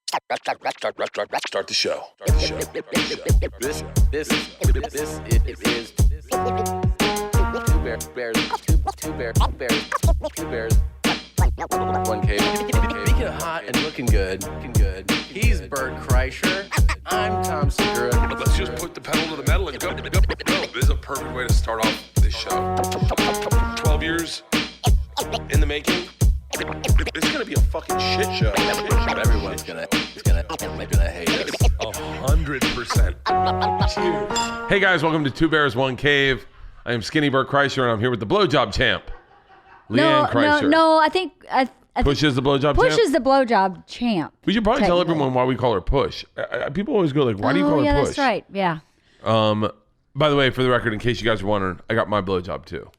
Start the show. This is two bears, one cave. Speaking of hot and looking good. He's Bert Kreischer. I'm Tom Segura. Let's just put the pedal to the metal and go. This is a perfect way to start off this show. 12 years in the making. It's gonna be a fucking shit show. Everyone's gonna hate us. 100%. Cheers. Hey guys, welcome to Two Bears, One Cave. I am Skinny Bert Kreischer, and I'm here with the blowjob champ, LeeAnn Kreischer. No, I think Push is the blowjob champ? Push is the blowjob champ. We should probably tell everyone why we call her Push. People always go like, why do you call her Push? That's right, yeah. By the way, for the record, in case you guys are wondering, I got my blowjob too.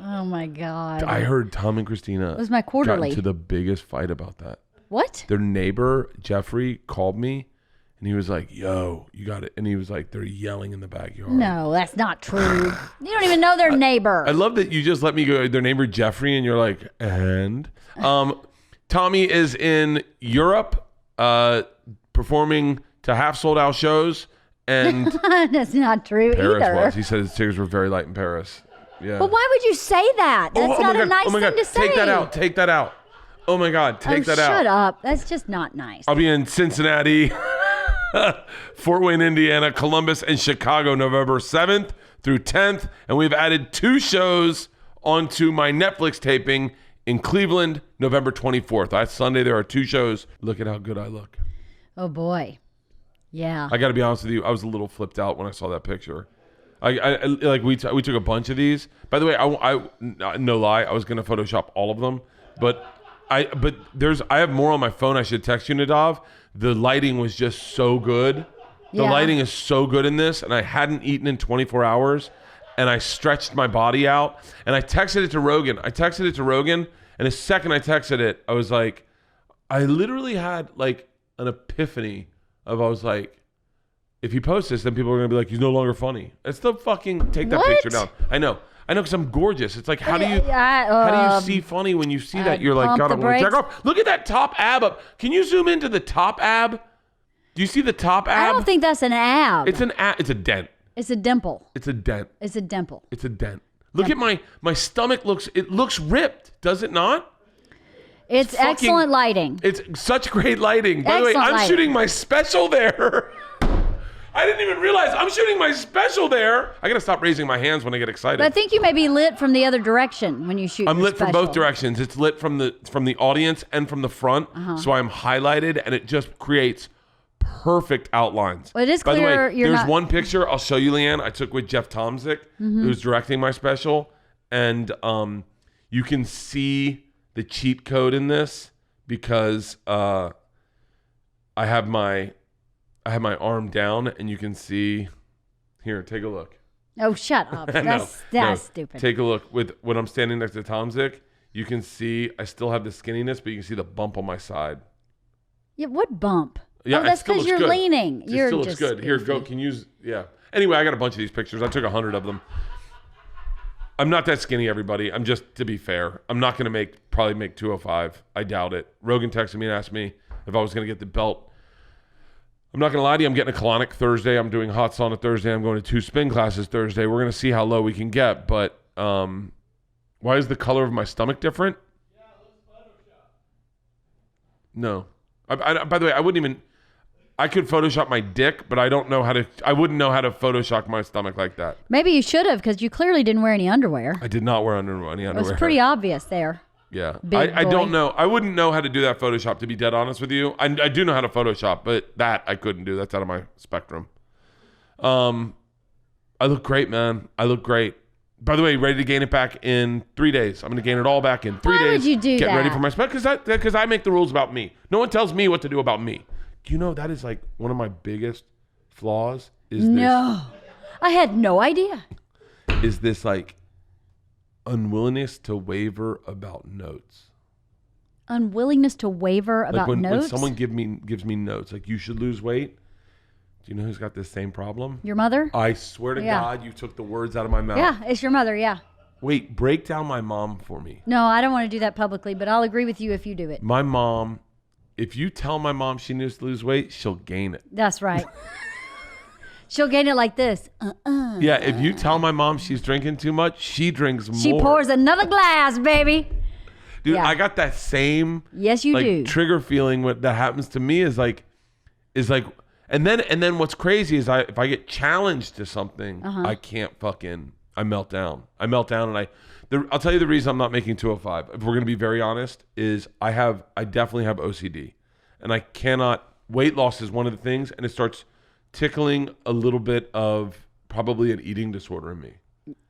Oh my God. I heard Tom and Christina It was my quarterly. got into the biggest fight about that. What? Their neighbor, Jeffrey, called me and he was like, yo, you got it. And he was like, they're yelling in the backyard. No, that's not true. You don't even know their neighbor. I love that you just let me go, their neighbor, Jeffrey, and you're like, and? Tommy is in Europe performing to half sold out shows. And that's not true Paris either. was. He said his tickets were very light in Paris. Yeah. But why would you say that? That's not a nice thing to say. Take that out. Oh my God, take that out. Shut up. That's just not nice. I'll be in Cincinnati, Fort Wayne, Indiana, Columbus, and Chicago November 7th through 10th. And we've added 2 shows onto my Netflix taping in Cleveland, November 24th. That's Sunday. There are 2 shows. Look at how good I look. Oh boy. Yeah. I got to be honest with you. I was a little flipped out when I saw that picture. We took a bunch of these. By the way, I no lie, I was gonna Photoshop all of them, but I have more on my phone. I should text you, Nadav. The lighting was just so good. The lighting is so good in this, and I hadn't eaten in 24 hours, and I stretched my body out, and I texted it to Rogan. And the second I texted it, I was like, I literally had like an epiphany of I was like, if he posts this, then people are going to be like, he's no longer funny. It's the fucking, take that picture down. I know, because I'm gorgeous. It's like, how do you see funny when you see that? You're like, God, I'm going to jack off. Look at that top ab up. Can you zoom into the top ab? Do you see the top ab? I don't think that's an ab. It's an ab. It's a dent. It's a dimple. It's a dent. It's a dimple. It's a dent. Look at my stomach looks ripped. Does it not? It's excellent lighting. It's such great lighting. By the way, I'm shooting my special there. I didn't even realize I'm shooting my special there. I gotta stop raising my hands when I get excited. But I think you may be lit from the other direction when you shoot. I'm lit from both directions. It's lit from the audience and from the front, so I'm highlighted, and it just creates perfect outlines. Well, it is clear. By the way, there's one picture I'll show you, LeeAnn. I took with Jeff Tomzik, who's directing my special, and you can see the cheat code in this because I have my arm down, and you can see here. Take a look. Oh, shut up! That's stupid. Take a look when I'm standing next to Tomzik. You can see I still have the skinniness, but you can see the bump on my side. Yeah, what bump? Yeah, that's because you're leaning. It still looks good. Here, go. Can you? Yeah. Anyway, I got a bunch of these pictures. I took 100 of them. I'm not that skinny, everybody. I'm just, to be fair, I'm not going to probably make 205. I doubt it. Rogan texted me and asked me if I was going to get the belt. I'm not going to lie to you. I'm getting a colonic Thursday. I'm doing hot sauna Thursday. I'm going to 2 spin classes Thursday. We're going to see how low we can get. But why is the color of my stomach different? Yeah, let's Photoshop. No. By the way, I could Photoshop my dick, but I wouldn't know how to Photoshop my stomach like that. Maybe you should have, because you clearly didn't wear any underwear. I did not wear any underwear. It was pretty obvious there. Yeah. I don't know. I wouldn't know how to do that Photoshop, to be dead honest with you. I do know how to Photoshop, but that I couldn't do. That's out of my spectrum. I look great, man. I look great. By the way, ready to gain it back in 3 days. I'm going to gain it all back in 3 days. Why would you do that? Get ready for my spec, because I make the rules about me. No one tells me what to do about me. Do you know that is like one of my biggest flaws? No, I had no idea. Is this like unwillingness to waver about notes? Unwillingness to waver about notes? When someone gives me notes, like you should lose weight. Do you know who's got this same problem? Your mother? I swear to God, you took the words out of my mouth. Yeah, it's your mother, yeah. Wait, break down my mom for me. No, I don't want to do that publicly, but I'll agree with you if you do it. My mom if you tell my mom she needs to lose weight, she'll gain it. That's right. She'll gain it like this. Yeah, if you tell my mom she's drinking too much, she drinks more. She pours another glass, baby. Dude, Yeah. I got that same Yes, you do. trigger feeling that happens to me is like, and then what's crazy is if I get challenged to something, I can't I melt down. And I'll tell you the reason I'm not making 205. If we're gonna be very honest, is I definitely have OCD, and I cannot. Weight loss is one of the things, and it starts tickling a little bit of probably an eating disorder in me.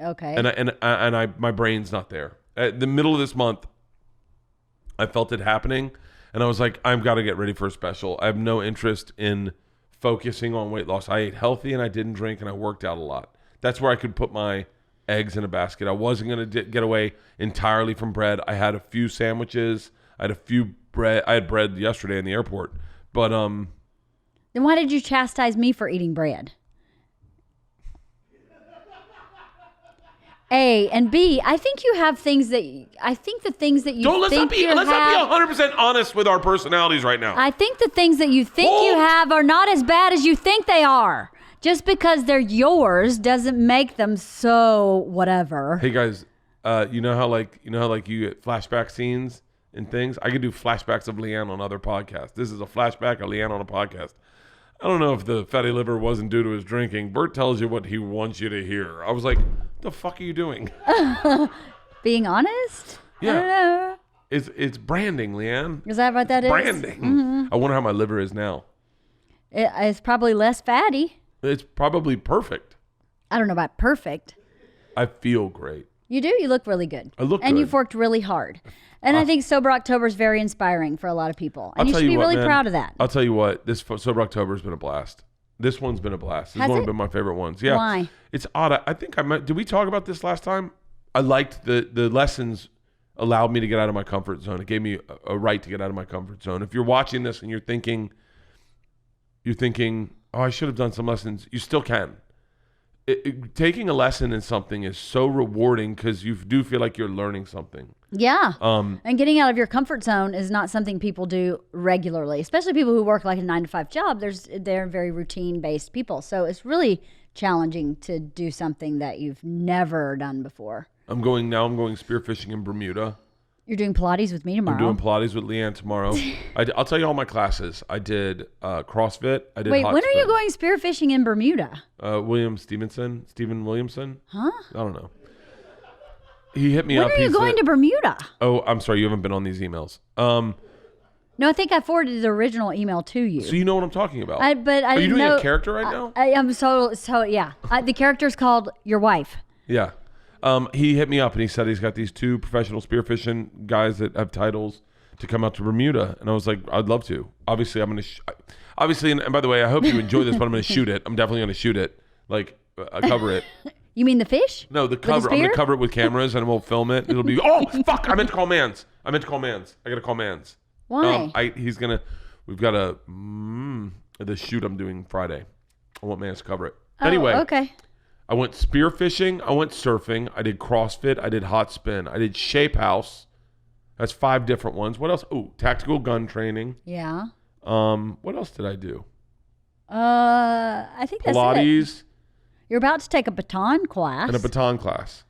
Okay. And my brain's not there. At the middle of this month, I felt it happening, and I was like, I've got to get ready for a special. I have no interest in focusing on weight loss. I ate healthy, and I didn't drink, and I worked out a lot. That's where I could put my eggs in a basket. I wasn't going to get away entirely from bread. I had a few sandwiches. I had bread yesterday in the airport, but Then why did you chastise me for eating bread? A and B, I think you have things that the things that you let's not be 100% honest with our personalities right now. I think the things that you think you have are not as bad as you think they are. Just because they're yours doesn't make them so whatever. Hey guys, you know how you get flashback scenes and things? I could do flashbacks of LeeAnn on other podcasts. This is a flashback of LeeAnn on a podcast. I don't know if the fatty liver wasn't due to his drinking. Bert tells you what he wants you to hear. I was like, what the fuck are you doing? Being honest? Yeah. I don't know. It's branding, LeeAnn. Is that what that is? Branding. Mm-hmm. I wonder how my liver is now. It's probably less fatty. It's probably perfect. I don't know about perfect. I feel great. You do? You look really good. I look and good. you've worked really hard. And I think Sober October is very inspiring for a lot of people. And you should be really proud of that. I'll tell you what, this Sober October has been a blast. This one's been a blast. This Has one it? has been my favorite ones. Yeah. Why? It's odd. I think did we talk about this last time? I liked the lessons allowed me to get out of my comfort zone. It gave me a right to get out of my comfort zone. If you're watching this and you're thinking, oh, I should have done some lessons, you still can. Taking a lesson in something is so rewarding because you do feel like you're learning something. Yeah. And getting out of your comfort zone is not something people do regularly, especially people who work like a 9-to-5 job. They're very routine-based people. So it's really challenging to do something that you've never done before. I'm going spearfishing in Bermuda. You're doing Pilates with me tomorrow. I'm doing Pilates with LeeAnn tomorrow. I'll tell you all my classes. I did CrossFit. I did Wait, hot when are spin. you going spearfishing in Bermuda? Steven Williamson? Huh? I don't know. He hit me When up. are you going to Bermuda? Oh, I'm sorry. You haven't been on these emails. No, I think I forwarded the original email to you. So you know what I'm talking about. Are you doing a character right now? I'm so yeah. The character's called Your Wife. Yeah. He hit me up and he said he's got these 2 professional spearfishing guys that have titles to come out to Bermuda, and I was like, I'd love to. Obviously, I'm gonna. And by the way, I hope you enjoy this, but I'm gonna shoot it. I'm definitely gonna shoot it. Like, cover it. You mean the fish? No, the cover. I'm gonna cover it with cameras and we'll film it. It'll be. Oh fuck! I meant to call Mans. I gotta call Mans. Why? We've got the shoot I'm doing Friday. I want Mans to cover it. Anyway. Okay. I went spearfishing. I went surfing. I did CrossFit. I did hot spin. I did Shape House. That's 5 different ones. What else? Oh, tactical gun training. Yeah. What else did I do? I think that's it. Pilates. You're about to take a baton class. And a baton class.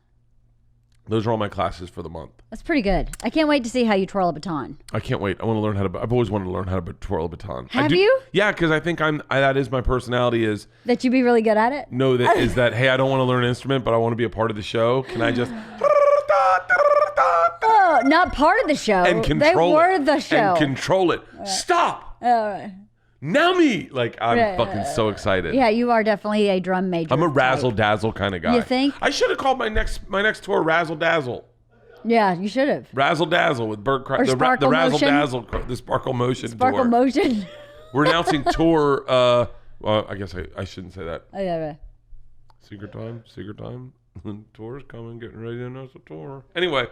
Those are all my classes for the month. That's pretty good. I can't wait to see how you twirl a baton. I can't wait. I want to learn I've always wanted to learn how to twirl a baton. Have you? Yeah, because I think that is my personality is. That you'd be really good at it? No, hey, I don't want to learn an instrument, but I want to be a part of the show. Can I just. Oh, not part of the show. And control they were the show. And control it. Stop! Now me! Like, I'm fucking so excited. Yeah, you are definitely a drum major. I'm a type. razzle dazzle kind of guy. You think? I should have called my next tour Razzle Dazzle. Yeah, you should have. Razzle Dazzle with Bert Kreischer. The Sparkle Razzle Motion. Dazzle, the Sparkle Motion Sparkle tour. Motion. We're announcing tour. Well, I guess I shouldn't say that. Oh, yeah. Secret time. Tour's coming. Getting ready to announce the tour. Anyway.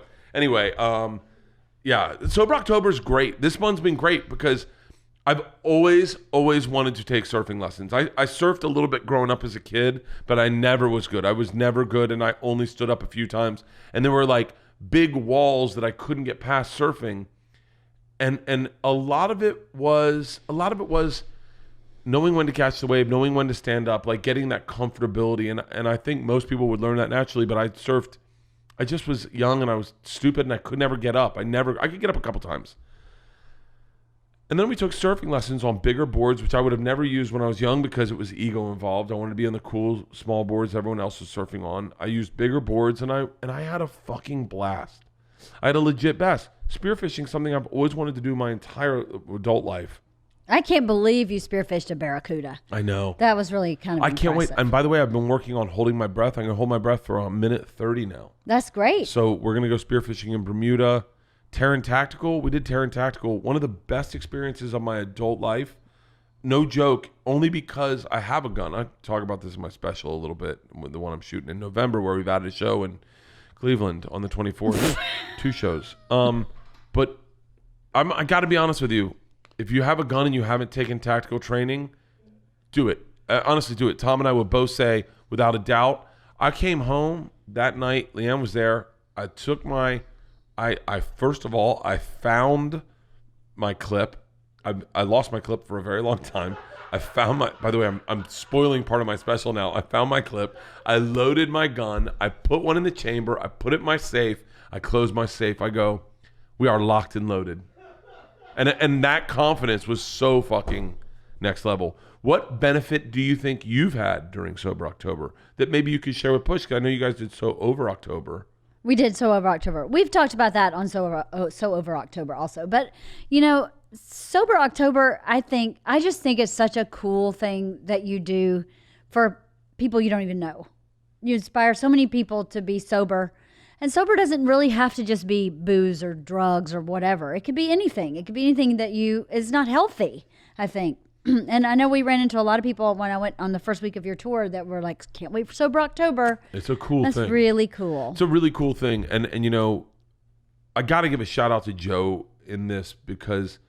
Yeah. Sober October's great. This month's been great because I've always wanted to take surfing lessons. I surfed a little bit growing up as a kid, but I never was good. I was never good, and I only stood up a few times. And there were like big walls that I couldn't get past surfing. And a lot of it was knowing when to catch the wave, knowing when to stand up, like getting that comfortability. And I think most people would learn that naturally, but I just was young and I was stupid and I could never get up. I could get up a couple times. And then we took surfing lessons on bigger boards, which I would have never used when I was young because it was ego involved. I wanted to be on the cool small boards everyone else was surfing on. I used bigger boards and I had a fucking blast. I had a legit blast. Spearfishing, something I've always wanted to do my entire adult life. I can't believe you spearfished a barracuda. I know. That was really kind of I can't wait. And by the way, I've been working on holding my breath. I'm going to hold my breath for a minute 30 now. That's great. So we're going to go spearfishing in Bermuda. Terran Tactical. We did Terran Tactical. One of the best experiences of my adult life. No joke. Only because I have a gun. I talk about this in my special a little bit. With the one I'm shooting in November where we've added a show in Cleveland on the 24th. 2 shows. But I got to be honest with you. If you have a gun and you haven't taken tactical training, do it. Honestly, do it. Tom and I would both say, without a doubt, I came home that night. LeeAnn was there. I took first of all, I found my clip. I lost my clip for a very long time. I found by the way, I'm spoiling part of my special now. I found my clip. I loaded my gun. I put one in the chamber. I put it in my safe. I closed my safe. I go, we are locked and loaded. And that confidence was so fucking next level. What benefit do you think you've had during Sober October that maybe you could share with Push? 'Cause I know you guys did So Over October. We did So Over October. We've talked about that on So Over October also. But, Sober October, I just think it's such a cool thing that you do for people you don't even know. You inspire so many people to be sober. And sober doesn't really have to just be booze or drugs or whatever. It could be anything. It could be anything that is not healthy, I think. And I know we ran into a lot of people when I went on the first week of your tour that were like, can't wait for Sober October. It's a cool thing. That's really cool. It's a really cool thing. And I got to give a shout out to Joe in this because,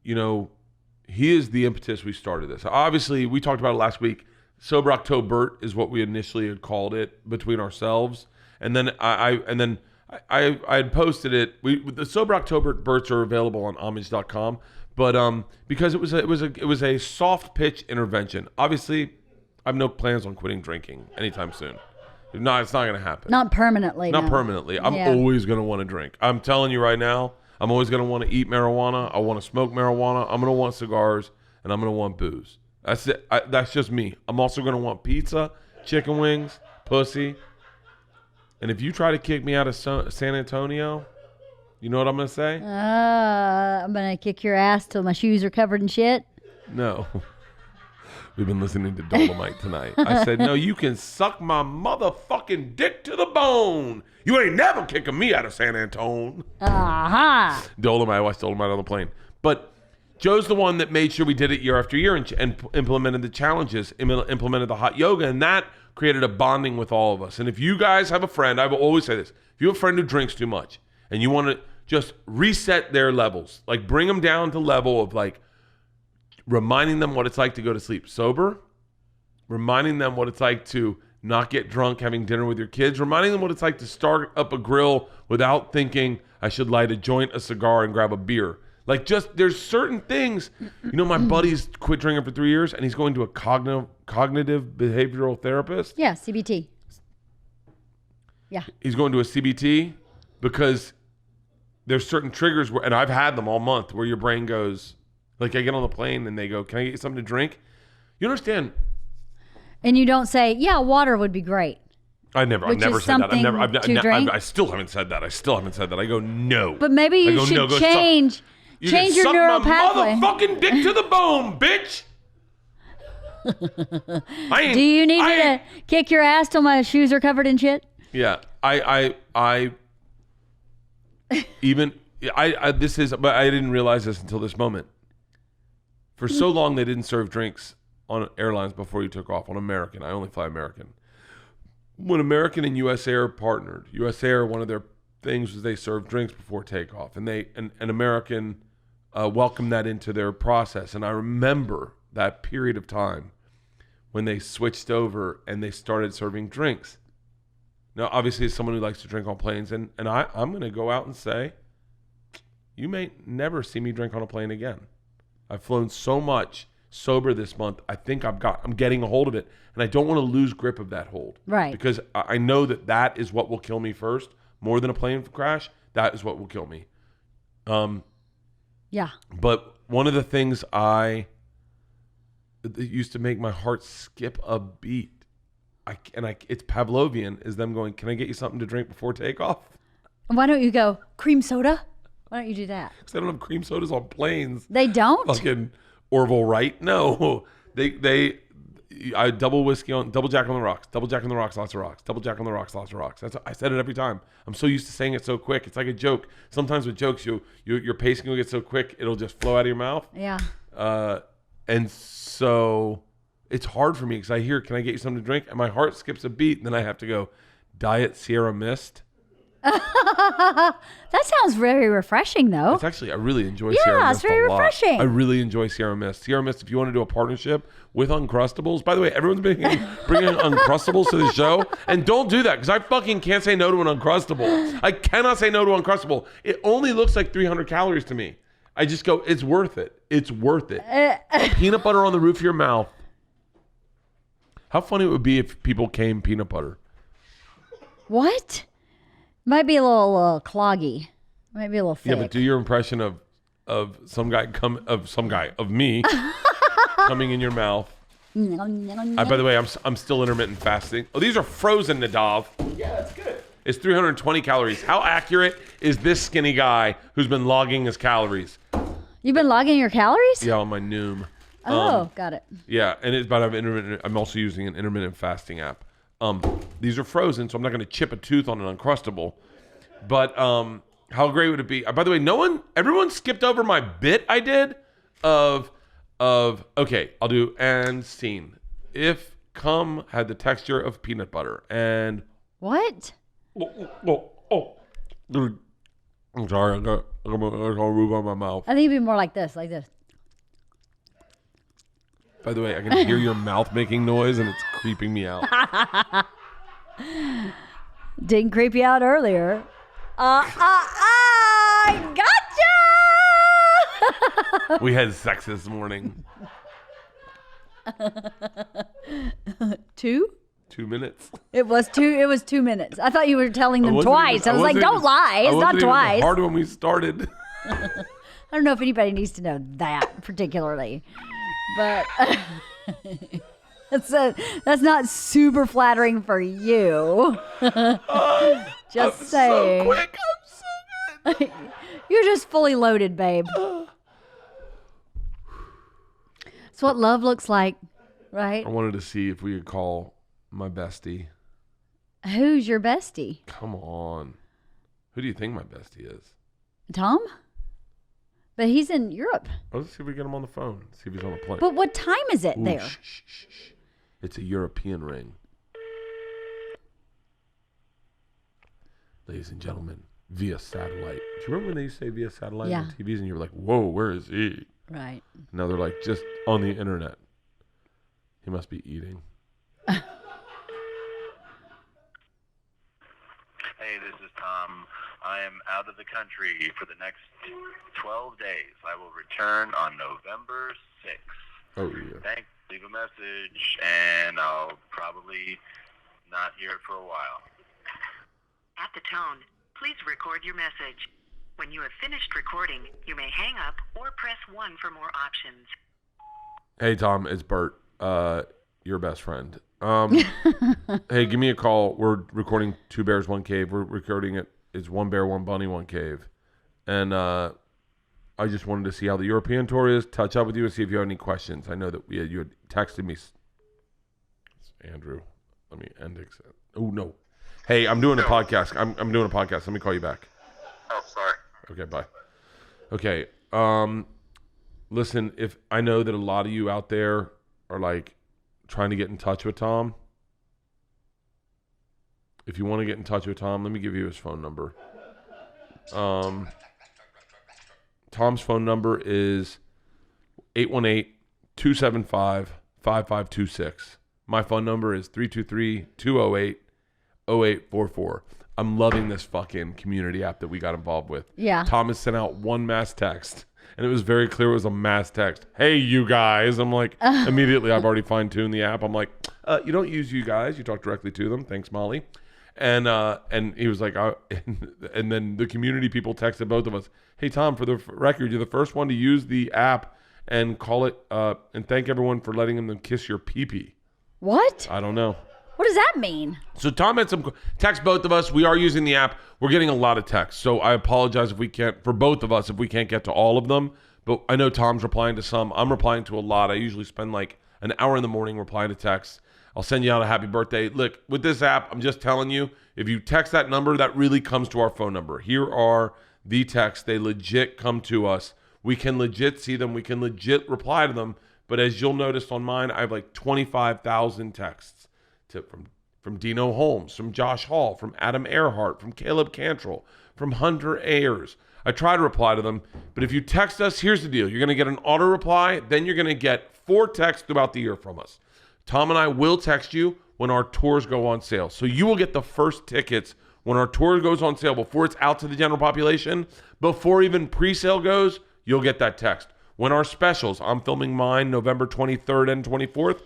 he is the impetus we started this. Obviously, we talked about it last week. Sober October is what we initially had called it between ourselves. And then I had posted it. The Sober October Berts are available on Homage.com, but because it was a soft pitch intervention. Obviously, I have no plans on quitting drinking anytime soon. No, it's not going to happen. Not permanently. Not permanently. I'm always going to want to drink. I'm telling you right now. I'm always going to want to eat marijuana. I want to smoke marijuana. I'm going to want cigars, and I'm going to want booze. That's it. That's just me. I'm also going to want pizza, chicken wings, pussy. And if you try to kick me out of San Antonio, you know what I'm going to say? I'm going to kick your ass till my shoes are covered in shit. No. We've been listening to Dolomite tonight. I said, no, you can suck my motherfucking dick to the bone. You ain't never kicking me out of San Antonio. Aha. Dolomite. I watched Dolomite on the plane. But Joe's the one that made sure we did it year after year and implemented the challenges, implemented the hot yoga, and that created a bonding with all of us. And if you guys have a friend, I will always say this, if you have a friend who drinks too much and you want to just reset their levels, like bring them down to level of like reminding them what it's like to go to sleep sober, reminding them what it's like to not get drunk having dinner with your kids, reminding them what it's like to start up a grill without thinking I should light a joint, a cigar, and grab a beer. Like just there's certain things, my buddy's quit drinking for 3 years and he's going to a cognitive behavioral therapist. Yeah, CBT. Yeah. He's going to a CBT because there's certain triggers and I've had them all month where your brain goes, like I get on the plane and they go, can I get you something to drink? You understand? And you don't say, yeah, water would be great. I've never said that. I still haven't said that. I go, no. But maybe you should change your neural pathway. My motherfucking dick to the bone, bitch. Do you need me to kick your ass till my shoes are covered in shit? Yeah, but I didn't realize this until this moment. For so long, they didn't serve drinks on airlines before you took off on American. I only fly American. When American and US Air partnered, US Air, one of their things was they served drinks before takeoff, and American welcomed that into their process. And I remember that period of time when they switched over and they started serving drinks. Now, obviously, as someone who likes to drink on planes, and I'm going to go out and say, you may never see me drink on a plane again. I've flown so much sober this month. I think I'm getting a hold of it, and I don't want to lose grip of that hold. Right. Because I know that is what will kill me first, more than a plane crash. That is what will kill me. Yeah. But one of the things that used to make my heart skip a beat, it's Pavlovian, is them going, can I get you something to drink before takeoff? Why don't you go cream soda? Why don't you do that? Because they don't have cream sodas on planes. They don't? Fucking Orville Wright? No. I double Jack on the rocks, lots of rocks, double Jack on the rocks, lots of rocks. I said it every time. I'm so used to saying it so quick. It's like a joke. Sometimes with jokes, your pacing will get so quick, it'll just flow out of your mouth. Yeah. And so it's hard for me because I hear, can I get you something to drink? And my heart skips a beat. And then I have to go, Diet Sierra Mist. That sounds very refreshing, though. It's actually, I really enjoy Sierra Mist. Yeah, it's very refreshing. I really enjoy Sierra Mist. Sierra Mist, if you want to do a partnership with Uncrustables. By the way, everyone's been bringing Uncrustables to the show. And don't do that because I fucking can't say no to an Uncrustable. I cannot say no to Uncrustable. It only looks like 300 calories to me. I just go, it's worth it. It's worth it. Peanut butter on the roof of your mouth. How funny it would be if people came peanut butter. What? Might be a little cloggy. Might be a little thick. Yeah, but do your impression of me coming in your mouth. By the way, I'm still intermittent fasting. Oh, these are frozen, Nadav. Yeah, that's good. It's 320 calories. How accurate is this skinny guy who's been logging his calories? You've been logging your calories? Yeah, on my Noom. Oh, got it. Yeah, and I'm also using an intermittent fasting app. These are frozen, so I'm not going to chip a tooth on an Uncrustable. But how great would it be? By the way, everyone skipped over my bit I did of okay, I'll do and scene. If cum had the texture of peanut butter and what? Oh. I'm sorry, I got a roof on my mouth. I think it'd be more like this. By the way, I can hear your mouth making noise and it's creeping me out. Didn't creep you out earlier. I gotcha! We had sex this morning. 2? 2 minutes. It was 2 minutes. I thought you were telling them twice. I was like, don't lie. It's not twice. Hard when we started. I don't know if anybody needs to know that particularly. But that's not super flattering for you. Just saying. So quick. I'm so good. You're just fully loaded, babe. It's what love looks like, right? I wanted to see if we could call my bestie. Who's your bestie? Come on. Who do you think my bestie is? Tom? But he's in Europe. Let's see if we get him on the phone. See if he's on the plane. But what time is it there? Shh. It's a European ring. Ladies and gentlemen, via satellite. Do you remember when they used to say via satellite on TVs and you were like, whoa, where is he? Right. Now they're like, just on the internet. He must be eating. Hey, this is Tom. I am out of the country for the next 12 days. I will return on November 6th. Oh, yeah. Thanks. Leave a message, and I'll probably not hear it for a while. At the tone, please record your message. When you have finished recording, you may hang up or press 1 for more options. Hey, Tom, it's Bert. Your best friend. Hey, give me a call. We're recording 2 Bears, 1 Cave. We're recording it. It's 1 bear, 1 bunny, 1 cave. And I just wanted to see how the European tour is, touch up with you and see if you have any questions. I know that you had texted me. It's Andrew. Let me end it. Oh, no. Hey, I'm doing a podcast. I'm doing a podcast. Let me call you back. Oh, sorry. Okay, bye. Okay. Listen, if I know that a lot of you out there are like trying to get in touch with Tom. If you want to get in touch with Tom, let me give you his phone number. Tom's phone number is 818-275-5526. My phone number is 323-208-0844. I'm loving this fucking community app that we got involved with. Yeah. Thomas sent out one mass text, and it was very clear it was a mass text. Hey, you guys. I'm like, immediately I've already fine-tuned the app. I'm like, you don't use you guys. You talk directly to them. Thanks, Molly. And he was like, and then the community people texted both of us. Hey, Tom, for the record, you're the first one to use the app and call it and thank everyone for letting them kiss your pee-pee. What? I don't know. What does that mean? So Tom had some text both of us. We are using the app. We're getting a lot of texts. So I apologize if we can't, for both of us, if we can't get to all of them. But I know Tom's replying to some. I'm replying to a lot. I usually spend like an hour in the morning replying to texts. I'll send you out a happy birthday. Look, with this app, I'm just telling you, if you text that number, that really comes to our phone number. Here are the texts. They legit come to us. We can legit see them. We can legit reply to them. But as you'll notice on mine, I have like 25,000 texts from Dino Holmes, from Josh Hall, from Adam Earhart, from Caleb Cantrell, from Hunter Ayers. I try to reply to them. But if you text us, here's the deal. You're going to get an auto reply. Then you're going to get 4 texts throughout the year from us. Tom and I will text you when our tours go on sale. So you will get the first tickets when our tour goes on sale before it's out to the general population. Before even pre-sale goes, you'll get that text. When our specials, I'm filming mine November 23rd and 24th.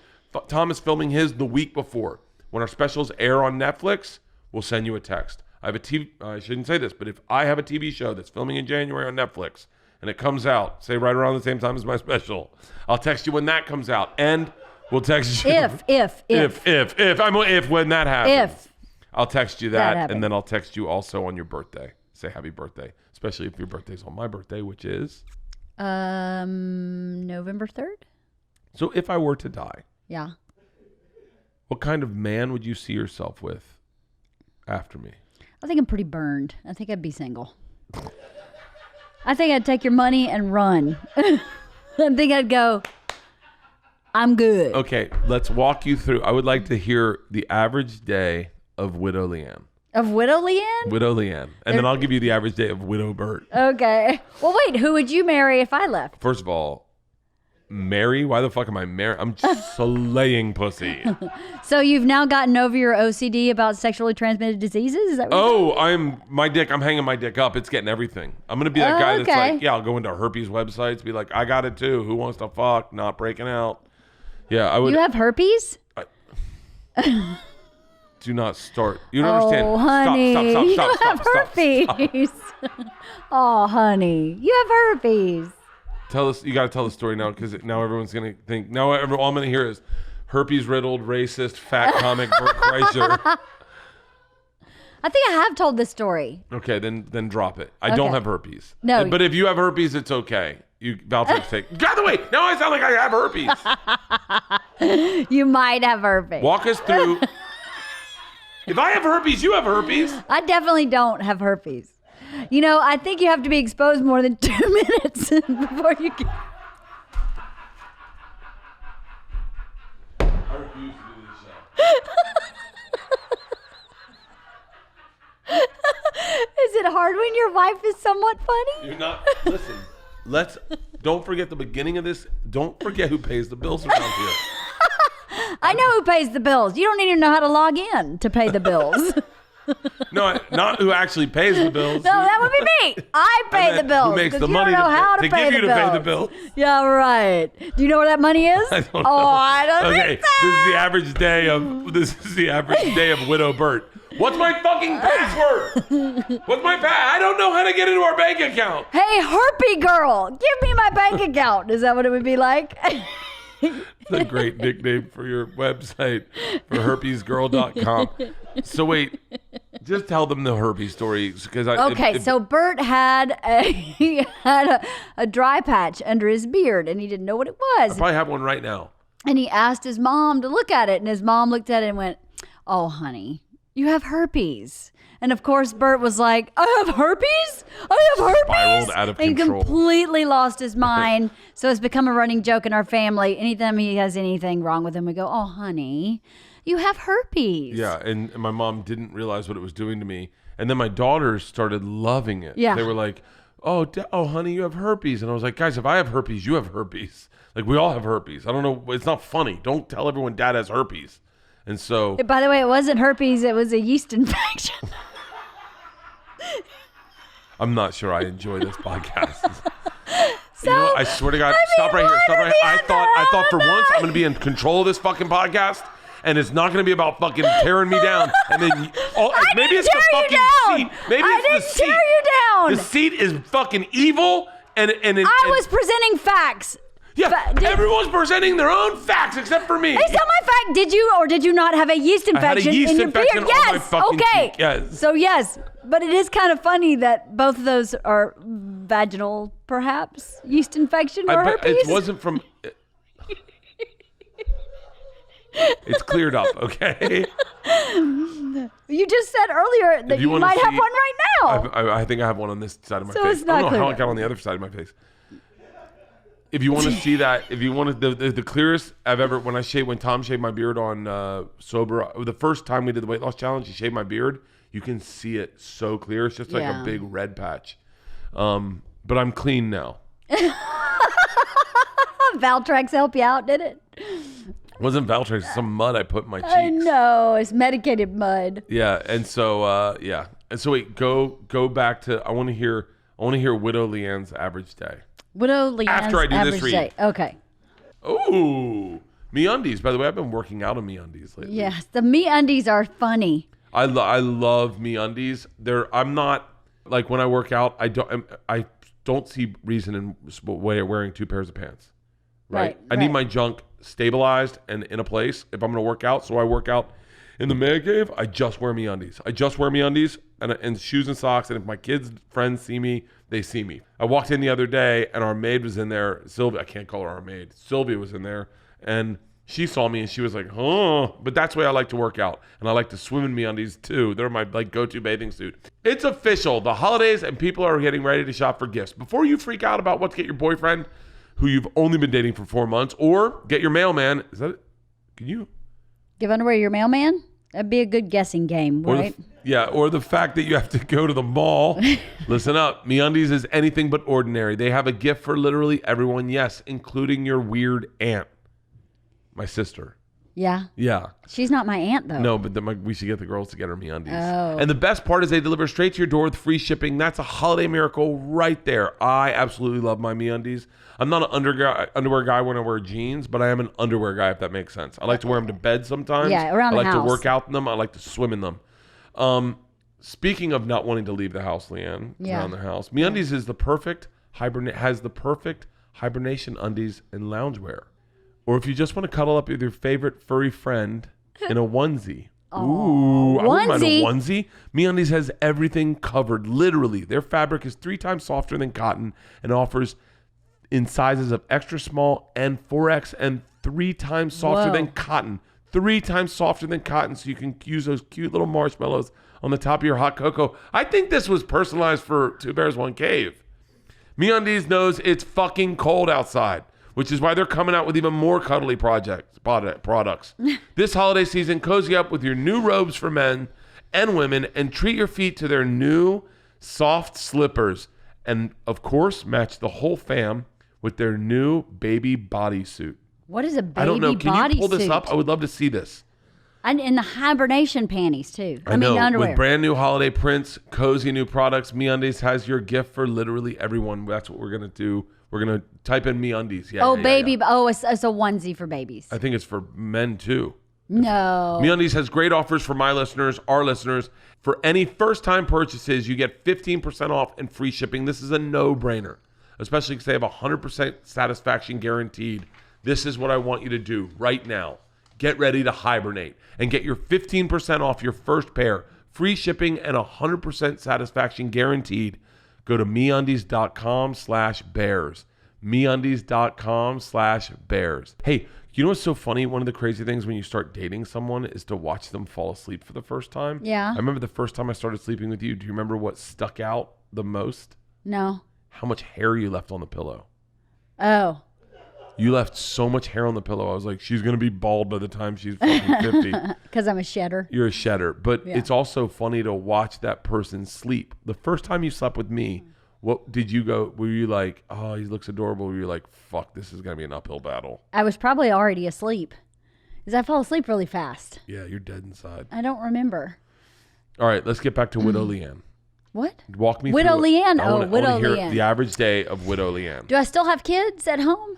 Tom is filming his the week before. When our specials air on Netflix, we'll send you a text. I have a TV, I shouldn't say this, but if I have a TV show that's filming in January on Netflix and it comes out, say right around the same time as my special, I'll text you when that comes out. And we'll text you. If when that happens. I'll text you that and then I'll text you also on your birthday. Say happy birthday, especially if your birthday's on my birthday, which is? November 3rd. So if I were to die. Yeah. What kind of man would you see yourself with after me? I think I'm pretty burned. I think I'd be single. I think I'd take your money and run. I think I'd go, I'm good. Okay, let's walk you through. I would like to hear the average day of Widow LeeAnn. Of Widow LeeAnn? Widow LeeAnn. And then I'll give you the average day of Widow Bert. Okay. Well, wait, who would you marry if I left? First of all, marry? Why the fuck am I married? I'm slaying pussy. So you've now gotten over your OCD about sexually transmitted diseases? Is that what I'm hanging my dick up. It's getting everything. I'm going to be that guy that's like, yeah, I'll go into herpes websites, be like, I got it too. Who wants to fuck? Not breaking out. Yeah, I would. You have herpes? Do not start. You don't understand. Oh, honey. Stop. You have herpes. Oh, honey. You have herpes. Tell us. You got to tell the story now because now everyone's going to think. Now all I'm going to hear is herpes-riddled, racist, fat comic Bert Kreischer. I think I have told this story. Okay, then drop it. I don't have herpes. No. But if you have herpes, it's okay. Valtrex take. By the way, now I sound like I have herpes. You might have herpes. Walk us through. If I have herpes, you have herpes. I definitely don't have herpes. You know, I think you have to be exposed more than 2 minutes before you can. I refuse to do this show. Is it hard when your wife is somewhat funny? You're not. Listen. Don't forget the beginning of this. Don't forget who pays the bills around here. I know who pays the bills. You don't even know how to log in to pay the bills. No, not who actually pays the bills. No, that would be me. I pay the bills. Who makes the you money don't know how to to pay give you the to pay the bills. bills? Yeah, right. Do you know where that money is? I don't know. Oh, I don't Okay, think so. this is the average day of Widow Bert. What's my fucking password? What's my I don't know how to get into our bank account. Hey, herpy girl, give me my bank account. Is that what it would be like? It's a great nickname for your website, for herpesgirl.com. So wait, just tell them the herpes story. So Bert had a dry patch under his beard, and he didn't know what it was. I probably have one right now. And he asked his mom to look at it, and his mom looked at it and went, "Oh, honey, you have herpes." And of course, Bert was like, I have herpes? I have herpes? Spiraled out of and control. He completely lost his mind. So it's become a running joke in our family. Anytime he has anything wrong with him, we go, oh, honey, you have herpes. Yeah, and my mom didn't realize what it was doing to me. And then my daughters started loving it. Yeah. They were like, oh, honey, you have herpes. And I was like, guys, if I have herpes, you have herpes. Like, we all have herpes. I don't know. It's not funny. Don't tell everyone dad has herpes. And so... By the way, it wasn't herpes. It was a yeast infection. I'm not sure I enjoy this podcast. You know what? I swear to God, stop right here. I thought for once I'm going to be in control of this fucking podcast, and it's not going to be about fucking tearing me down. And then maybe it's the fucking seat. Maybe it's the seat. Tear you down. The seat is fucking evil, and I was presenting facts. Yeah, everyone's presenting their own facts except for me. Based on my fact, did you or did you not have a yeast infection yeast in your infection beard? on Yes. my fucking cheek, yes. So yes, but it is kind of funny that both of those are vaginal, perhaps yeast infection or herpes. It wasn't from. It's cleared up, okay? You just said earlier that you might have one right now. I think I have one on this side of my So face. it's not I don't know how cleared I got on the other side of my face. If you want to see that, if you want the clearest I've ever, when Tom shaved my beard on sober, the first time we did the weight loss challenge, he shaved my beard. You can see it so clear. It's just like a big red patch. But I'm clean now. Valtrex help you out, did it? It wasn't Valtrex, it's some mud I put in my cheeks. I know, it's medicated mud. Yeah, and so wait, go back to I want to hear Widow LeeAnn's average day. Widow LeeAnn's after I do average this read. day. Okay. Ooh, MeUndies. By the way, I've been working out on MeUndies lately. Yes, the MeUndies are funny. I love MeUndies. I'm not like when I work out. I don't see reason in wearing two pairs of pants. Right. I need my junk stabilized and in a place if I'm going to work out. So I work out in the man cave. I just wear MeUndies. And shoes and socks. And if my kids' friends see me, they see me. I walked in the other day and our maid was in there. Sylvia, I can't call her our maid. Sylvia was in there and she saw me and she was like, oh, but that's the way I like to work out. And I like to swim in MeUndies too. They're my go-to bathing suit. It's official. The holidays and people are getting ready to shop for gifts. Before you freak out about what to get your boyfriend who you've only been dating for 4 months, or get your mailman. Is that it? Can you? Give underwear to your mailman? That'd be a good guessing game, right? Or the fact that you have to go to the mall. Listen up. MeUndies is anything but ordinary. They have a gift for literally everyone, yes, including your weird aunt. My sister. Yeah. Yeah. She's not my aunt, though. No, but we should get the girls to get her MeUndies. Oh. And the best part is they deliver straight to your door with free shipping. That's a holiday miracle right there. I absolutely love my MeUndies. I'm not an underwear guy when I wear jeans, but I am an underwear guy, if that makes sense. I like to wear them to bed sometimes. Yeah, around the house. I like to work out in them. I like to swim in them. Speaking of not wanting to leave the house, LeeAnn, around the house, MeUndies is the perfect hibernation undies and loungewear. Or if you just want to cuddle up with your favorite furry friend in a onesie. Ooh, I wouldn't mind a onesie. MeUndies has everything covered, literally. Their fabric is 3 times softer than cotton and offers in sizes of extra small and 4X and 3 times softer than cotton. 3 times softer than cotton, so you can use those cute little marshmallows on the top of your hot cocoa. I think this was personalized for Two Bears, One Cave. MeUndies knows it's fucking cold outside, which is why they're coming out with even more cuddly products. This holiday season, cozy up with your new robes for men and women and treat your feet to their new soft slippers. And, of course, match the whole fam with their new baby bodysuit. What is a baby bodysuit? I don't know. Can you pull this up? I would love to see this. And in the hibernation panties, too. I know. mean, underwear. With brand new holiday prints, cozy new products, MeUndies has your gift for literally everyone. That's what we're going to do. We're going to type in MeUndies. Yeah, baby. Yeah. Oh, it's a onesie for babies. I think it's for men, too. No. MeUndies has great offers for my listeners, our listeners. For any first-time purchases, you get 15% off and free shipping. This is a no-brainer, especially because they have 100% satisfaction guaranteed. This is what I want you to do right now. Get ready to hibernate and get your 15% off your first pair, free shipping, and 100% satisfaction guaranteed. Go to MeUndies.com/bears. MeUndies.com/bears. Hey, you know what's so funny? One of the crazy things when you start dating someone is to watch them fall asleep for the first time. Yeah. I remember the first time I started sleeping with you. Do you remember what stuck out the most? No. How much hair you left on the pillow. Oh. You left so much hair on the pillow. I was like, she's going to be bald by the time she's fucking 50. Because I'm a shedder. You're a shedder. But it's also funny to watch that person sleep. The first time you slept with me, what did you go? Were you like, oh, he looks adorable? Were you like, fuck, this is going to be an uphill battle? I was probably already asleep. Because I fall asleep really fast. Yeah, you're dead inside. I don't remember. All right, let's get back to Widow LeeAnn. What? Walk me Widow through LeeAnn? I wanna Widow hear LeeAnn. the average day of Widow LeeAnn. Do I still have kids at home?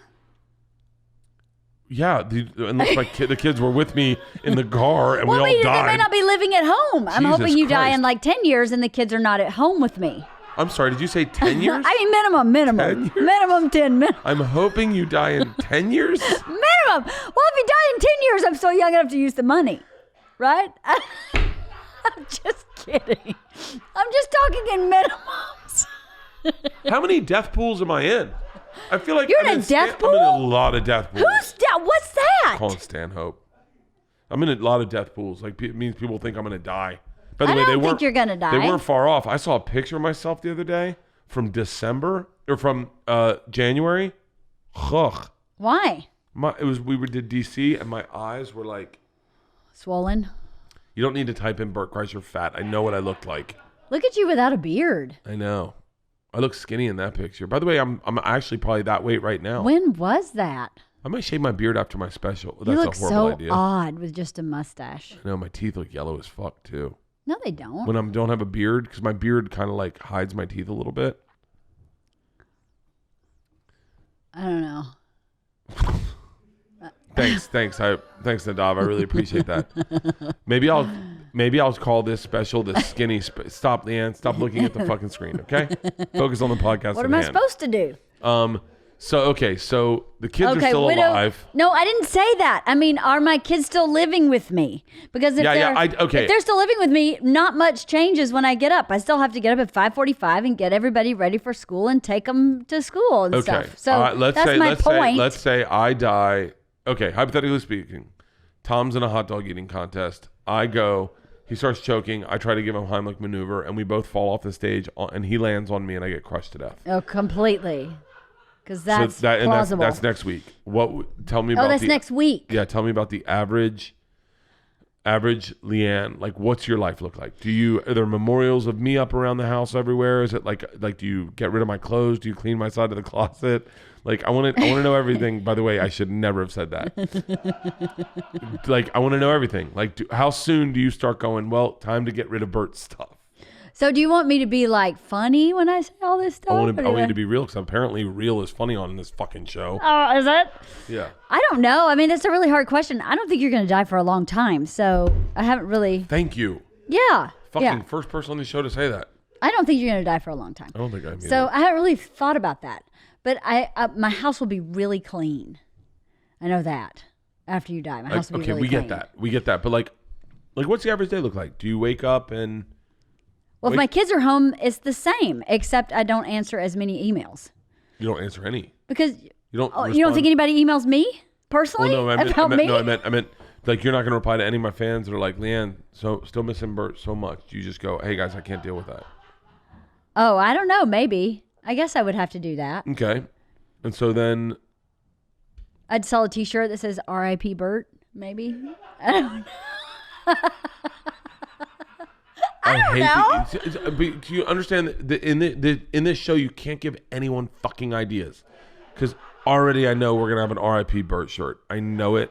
Yeah, unless the kids were with me in the car and we all They died. may not be living at home. I'm Jesus hoping you die Christ. in like 10 years and the kids are not at home with me. I'm sorry, did you say 10 years? I mean, minimum. 10 years? Minimum 10 minutes. I'm hoping you die in 10 years? Minimum. Well, if you die in 10 years, I'm still young enough to use the money. Right? I'm just kidding. I'm just talking in minimums. How many death pools am I in? I feel like You're I'm in a death pool? I'm in a lot of death pools. What's that? Call it Stanhope. I'm in a lot of death pools. Like, it means people think I'm going to die. By the I way, don't think you're going to die. They weren't far off. I saw a picture of myself the other day from December or from January. Ugh. Why? We did DC and my eyes were like Swollen. You don't need to type in Bert Kreischer fat. I know what I looked like. Look at you without a beard. I know. I look skinny in that picture. By the way, I'm actually probably that weight right now. When was that? I might shave my beard after my special. You That's look a horrible so idea. odd with just a mustache. I know my teeth look yellow as fuck too. No, they don't. When I don't have a beard, because my beard kind of like hides my teeth a little bit. I don't know. Thanks, Nadav. I really appreciate that. Maybe I'll call this special the skinny. Stop, LeeAnn. Stop looking at the fucking screen. Okay, focus on the podcast. What am I supposed to do? So the kids are still alive. No, I didn't say that. I mean, are my kids still living with me? Because if they're still living with me, not much changes when I get up. I still have to get up at 5:45 and get everybody ready for school and take them to school and stuff. So that's my point. Let's say I die. Okay, hypothetically speaking, Tom's in a hot dog eating contest. I go. He starts choking. I try to give him Heimlich maneuver, and we both fall off the stage, and he lands on me, and I get crushed to death. Oh, completely. Because that's plausible. That's next week. Tell me about. Oh, that's next week. Yeah, tell me about the average LeeAnn. Like, what's your life look like? Are there memorials of me up around the house everywhere? Is it like do you get rid of my clothes? Do you clean my side of the closet? Like, I want to know everything. By the way, I should never have said that. Like, I want to know everything. Like, how soon do you start going, well, time to get rid of Bert's stuff? So do you want me to be like funny when I say all this stuff? I want you to be real, because apparently real is funny on this fucking show. Oh, is it? Yeah. I don't know. I mean, that's a really hard question. I don't think you're going to die for a long time. So I haven't really. Thank you. Yeah. Fucking first person on the show to say that. I don't think you're going to die for a long time. I don't think I'm. So I haven't really thought about that. But my house will be really clean. I know that. After you die, my house will be really clean. Okay, we get that. But like what's the average day look like? Do you wake up and... Well, if my kids are home, it's the same, except I don't answer as many emails. You don't answer any? Because you don't think anybody emails me personally about me? No, I meant like you're not going to reply to any of my fans that are like, LeeAnn, so still missing Bert so much. You just go, hey guys, I can't deal with that. Oh, I don't know. Maybe. I guess I would have to do that. Okay. And so then... I'd sell a t-shirt that says R.I.P. Bert, maybe. I don't know. I don't know. But do you understand that in this show, you can't give anyone fucking ideas? Because already I know we're going to have an R.I.P. Bert shirt. I know it.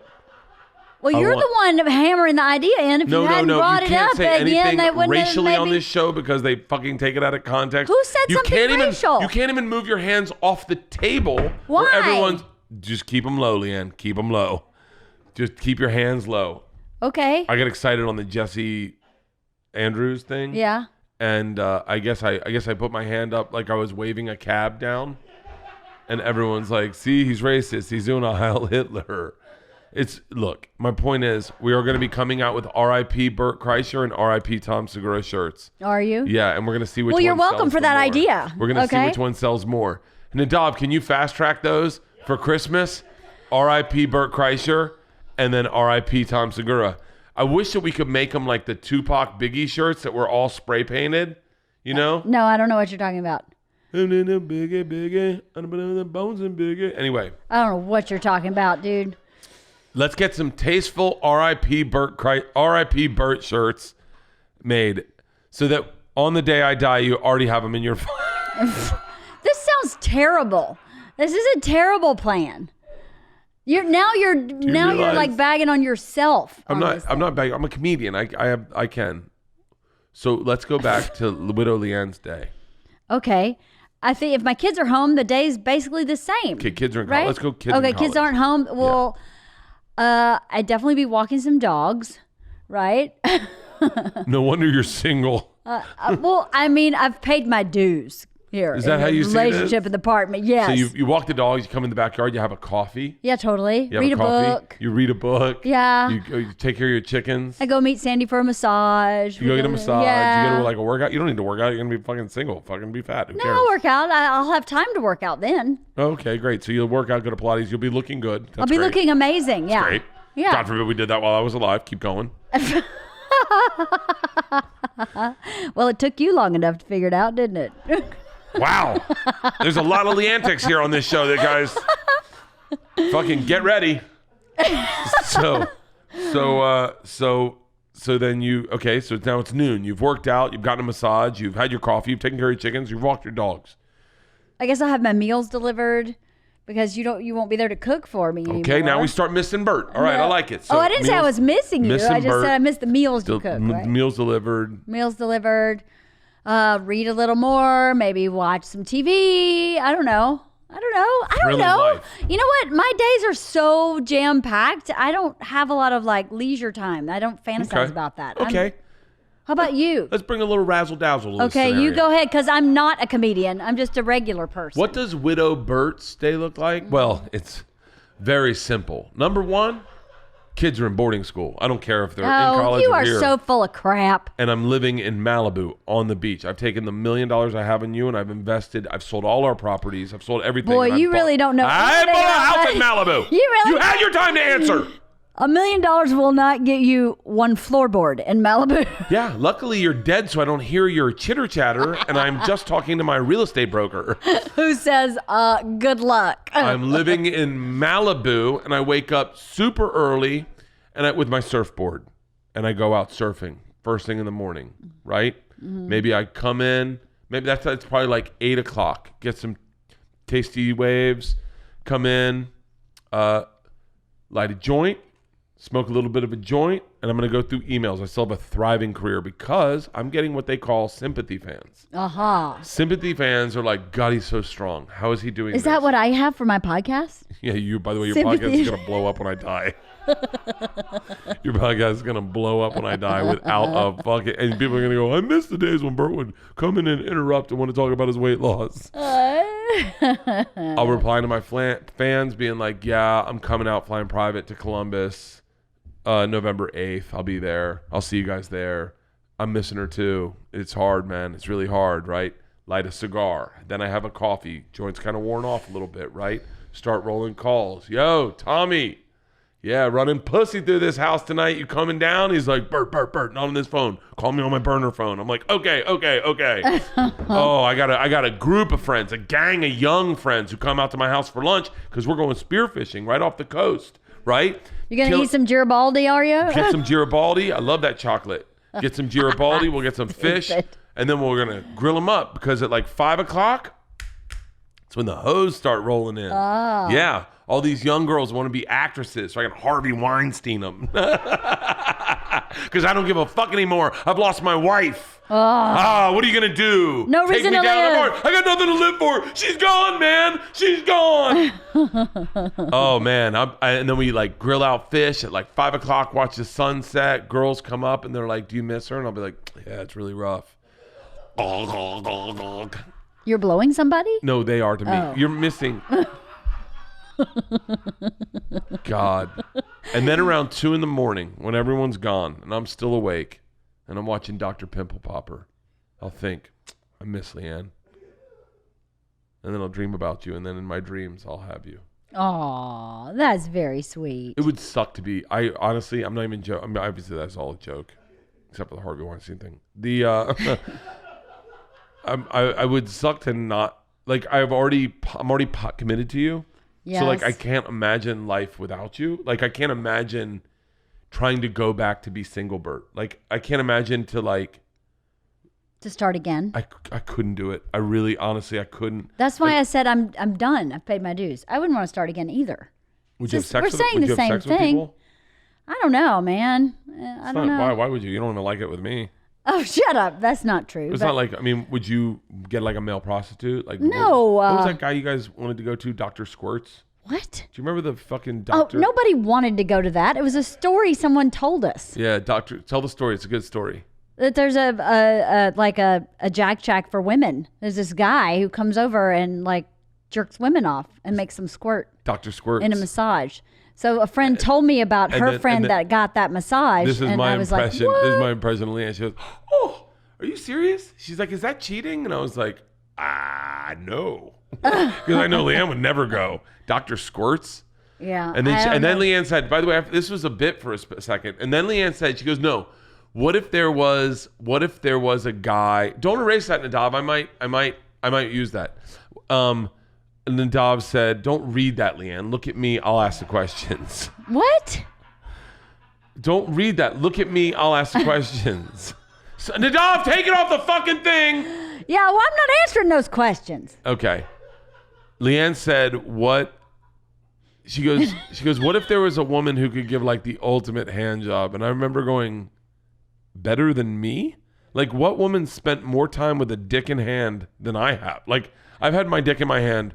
Well, you're the one hammering the idea in. If you hadn't brought it up again, that wouldn't have racially on this show because they fucking take it out of context. Who said something racial? You can't even move your hands off the table. Why? Where everyone's just keep them low, LeeAnn. Keep them low. Just keep your hands low. Okay. I got excited on the Jesse Andrews thing. Yeah. And I guess I put my hand up like I was waving a cab down, and everyone's like, "See, he's racist. He's doing a Heil Hitler." Look, my point is, we are going to be coming out with R.I.P. Bert Kreischer and R.I.P. Tom Segura shirts. Are you? Yeah, and we're going to see which one Well, you're welcome sells for that more. idea. We're going to see which one sells more. Nadav, can you fast track those for Christmas? R.I.P. Bert Kreischer and then R.I.P. Tom Segura. I wish that we could make them like the Tupac Biggie shirts that were all spray painted, you know? No, I don't know what you're talking about. Biggie, the bones and biggie. Anyway. I don't know what you're talking about, dude. Let's get some tasteful R.I.P. Bert shirts made so that on the day I die, you already have them in your phone. This sounds terrible. This is a terrible plan. You're like bagging on yourself. I'm not bagging. I'm a comedian. I can. So let's go back to Widow LeeAnn's day. Okay. I think if my kids are home, the day's basically the same. Okay, kids are in college. Right? Let's go kids in Okay, college. kids aren't home. Well, I'd definitely be walking some dogs, right? No wonder you're single. Well, I mean, I've paid my dues here. Is that in how the you see this? relationship in the apartment? Yes. So you walk the dogs, you come in the backyard, you have a coffee. Yeah, totally. You have Read a coffee, book. You read a book. Yeah. You take care of your chickens. I go meet Sandy for a massage. You go get a massage. Yeah. You go to like a workout. You don't need to work out. You're going to be fucking single. Fucking be fat. Who No, cares? I'll work out. I'll have time to work out then. Okay, great. So you'll work out, go to Pilates. You'll be looking good. That's I'll be great. looking amazing. Yeah. Great. Yeah. God forbid we did that while I was alive. Keep going. Well, it took you long enough to figure it out, didn't it? Wow. There's a lot of LeeAntics here on this show, that guys. Fucking get ready. So then so now it's noon. You've worked out, you've gotten a massage, you've had your coffee, you've taken care of your chickens, you've walked your dogs. I guess I'll have my meals delivered because you won't be there to cook for me anymore. Okay, now we start missing Bert. All right, I like it. So I didn't say I was missing you. missing I just Bert. said I missed the meals you cook. Right? Meals delivered. Meals delivered. Read a little more. Maybe watch some TV. I don't know. Thrilling life. You know what? My days are so jam packed. I don't have a lot of like leisure time. I don't fantasize Okay. about that. Okay. How about you? Let's bring a little razzle dazzle to this Okay, you scenario. go ahead because I'm not a comedian. I'm just a regular person. What does Widow Bert's day look like? Well, it's very simple. Number one, kids are in boarding school. I don't care if they're in college you or are here. so full of crap. And I'm living in Malibu on the beach. I've taken the $1 million I have in you and I've invested. I've sold all our properties. I've sold everything. Boy, and I've you really don't know I anything bought a about house in money. Malibu. You really You had your time to answer. $1 million will not get you one floorboard in Malibu. Yeah, luckily you're dead so I don't hear your chitter chatter and I'm just talking to my real estate broker. Who says, good luck. I'm living in Malibu and I wake up super early and with my surfboard and I go out surfing first thing in the morning, right? Mm-hmm. Maybe I come in, maybe it's probably like 8 o'clock, get some tasty waves, come in, light a joint, smoke a little bit of a joint, and I'm going to go through emails. I still have a thriving career because I'm getting what they call sympathy fans. Aha. Sympathy fans are like, God, he's so strong. How is he doing Is this? that what I have for my podcast? Yeah, by the way, your Sympathy. podcast is going to blow up when I die. Your podcast is going to blow up when I die without a fucking... And people are going to go, I miss the days when Bert would come in and interrupt and want to talk about his weight loss. I'll reply to my fans being like, yeah, I'm coming out flying private to Columbus November 8th. I'll be there. I'll see you guys there. I'm missing her too. It's hard, man. It's really hard, right? Light a cigar. Then I have a coffee. Joint's kind of worn off a little bit, right? Start rolling calls. Yo, Tommy. Yeah, running pussy through this house tonight. You coming down? He's like, Bert, not on this phone. Call me on my burner phone. I'm like, okay. Oh, I got a group of friends, a gang of young friends who come out to my house for lunch because we're going spearfishing right off the coast, right? You're going to eat some Garibaldi, are you? Get some Garibaldi. I love that chocolate. Get some Garibaldi. We'll get some fish. And then we're going to grill them up because at like 5 o'clock, it's when the hoes start rolling in. Oh. Yeah. All these young girls want to be actresses, so I can Harvey Weinstein them. Because I don't give a fuck anymore. I've lost my wife. What are you going to do? No Take reason me to down live. the bar. I got nothing to live for. She's gone, man. She's gone. Oh, man. And then we like grill out fish at like 5 o'clock, watch the sunset. Girls come up and they're like, do you miss her? And I'll be like, yeah, it's really rough. You're blowing somebody? No, they are to me. Oh. You're missing... God. And then around 2 a.m, when everyone's gone and I'm still awake and I'm watching Dr. Pimple Popper, I'll think, I miss LeeAnn. And then I'll dream about you, and then in my dreams I'll have you. Aw, that's very sweet. It would suck to be. I'm not even joking. I mean, obviously that's all a joke, except for the Harvey Weinstein thing. I would suck to not, like, I'm already committed to you. Yes. So, like, I can't imagine life without you. Like, I can't imagine trying to go back to be single, Bert. Like, I can't imagine to start again. I couldn't do it. I really, honestly, I couldn't. That's why I said I'm done. I've paid my dues. I wouldn't want to start again either. Would you have Just- sex we're with saying would the you have same sex with thing. people? I don't know, man. I It's don't not- know. Why would you? You don't even like it with me. Oh, shut up. That's not true. It's not like, I mean, would you get like a male prostitute? Like No, What was that guy you guys wanted to go to? Dr. Squirts? What? Do you remember the fucking Oh, doctor? nobody wanted to go to that. It was a story someone told us. Yeah, doctor. Tell the story. It's a good story. That there's a Jack Shack for women. There's this guy who comes over and like jerks women off and makes them squirt Dr. Squirts. in a massage. So a friend told me about her friend that got that massage. This is and my I was impression. Like, This is my impression of LeeAnn. She goes, "Oh, are you serious?" She's like, "Is that cheating?" And I was like, no. Because I know LeeAnn would never go. Dr. Squirts. Yeah. And then LeeAnn said, by the way, this was a bit for a second. And then LeeAnn said, she goes, no. What if there was a guy? Don't erase that, Nadav. I might use that. And Nadav said, don't read that, LeeAnn. Look at me. I'll ask the questions. What? Don't read that. Look at me. I'll ask the questions. So, Nadav, take it off the fucking thing. Yeah, well, I'm not answering those questions. Okay. LeeAnn said, what? She goes, what if there was a woman who could give like the ultimate hand job? And I remember going, better than me? Like, what woman spent more time with a dick in hand than I have? Like, I've had my dick in my hand.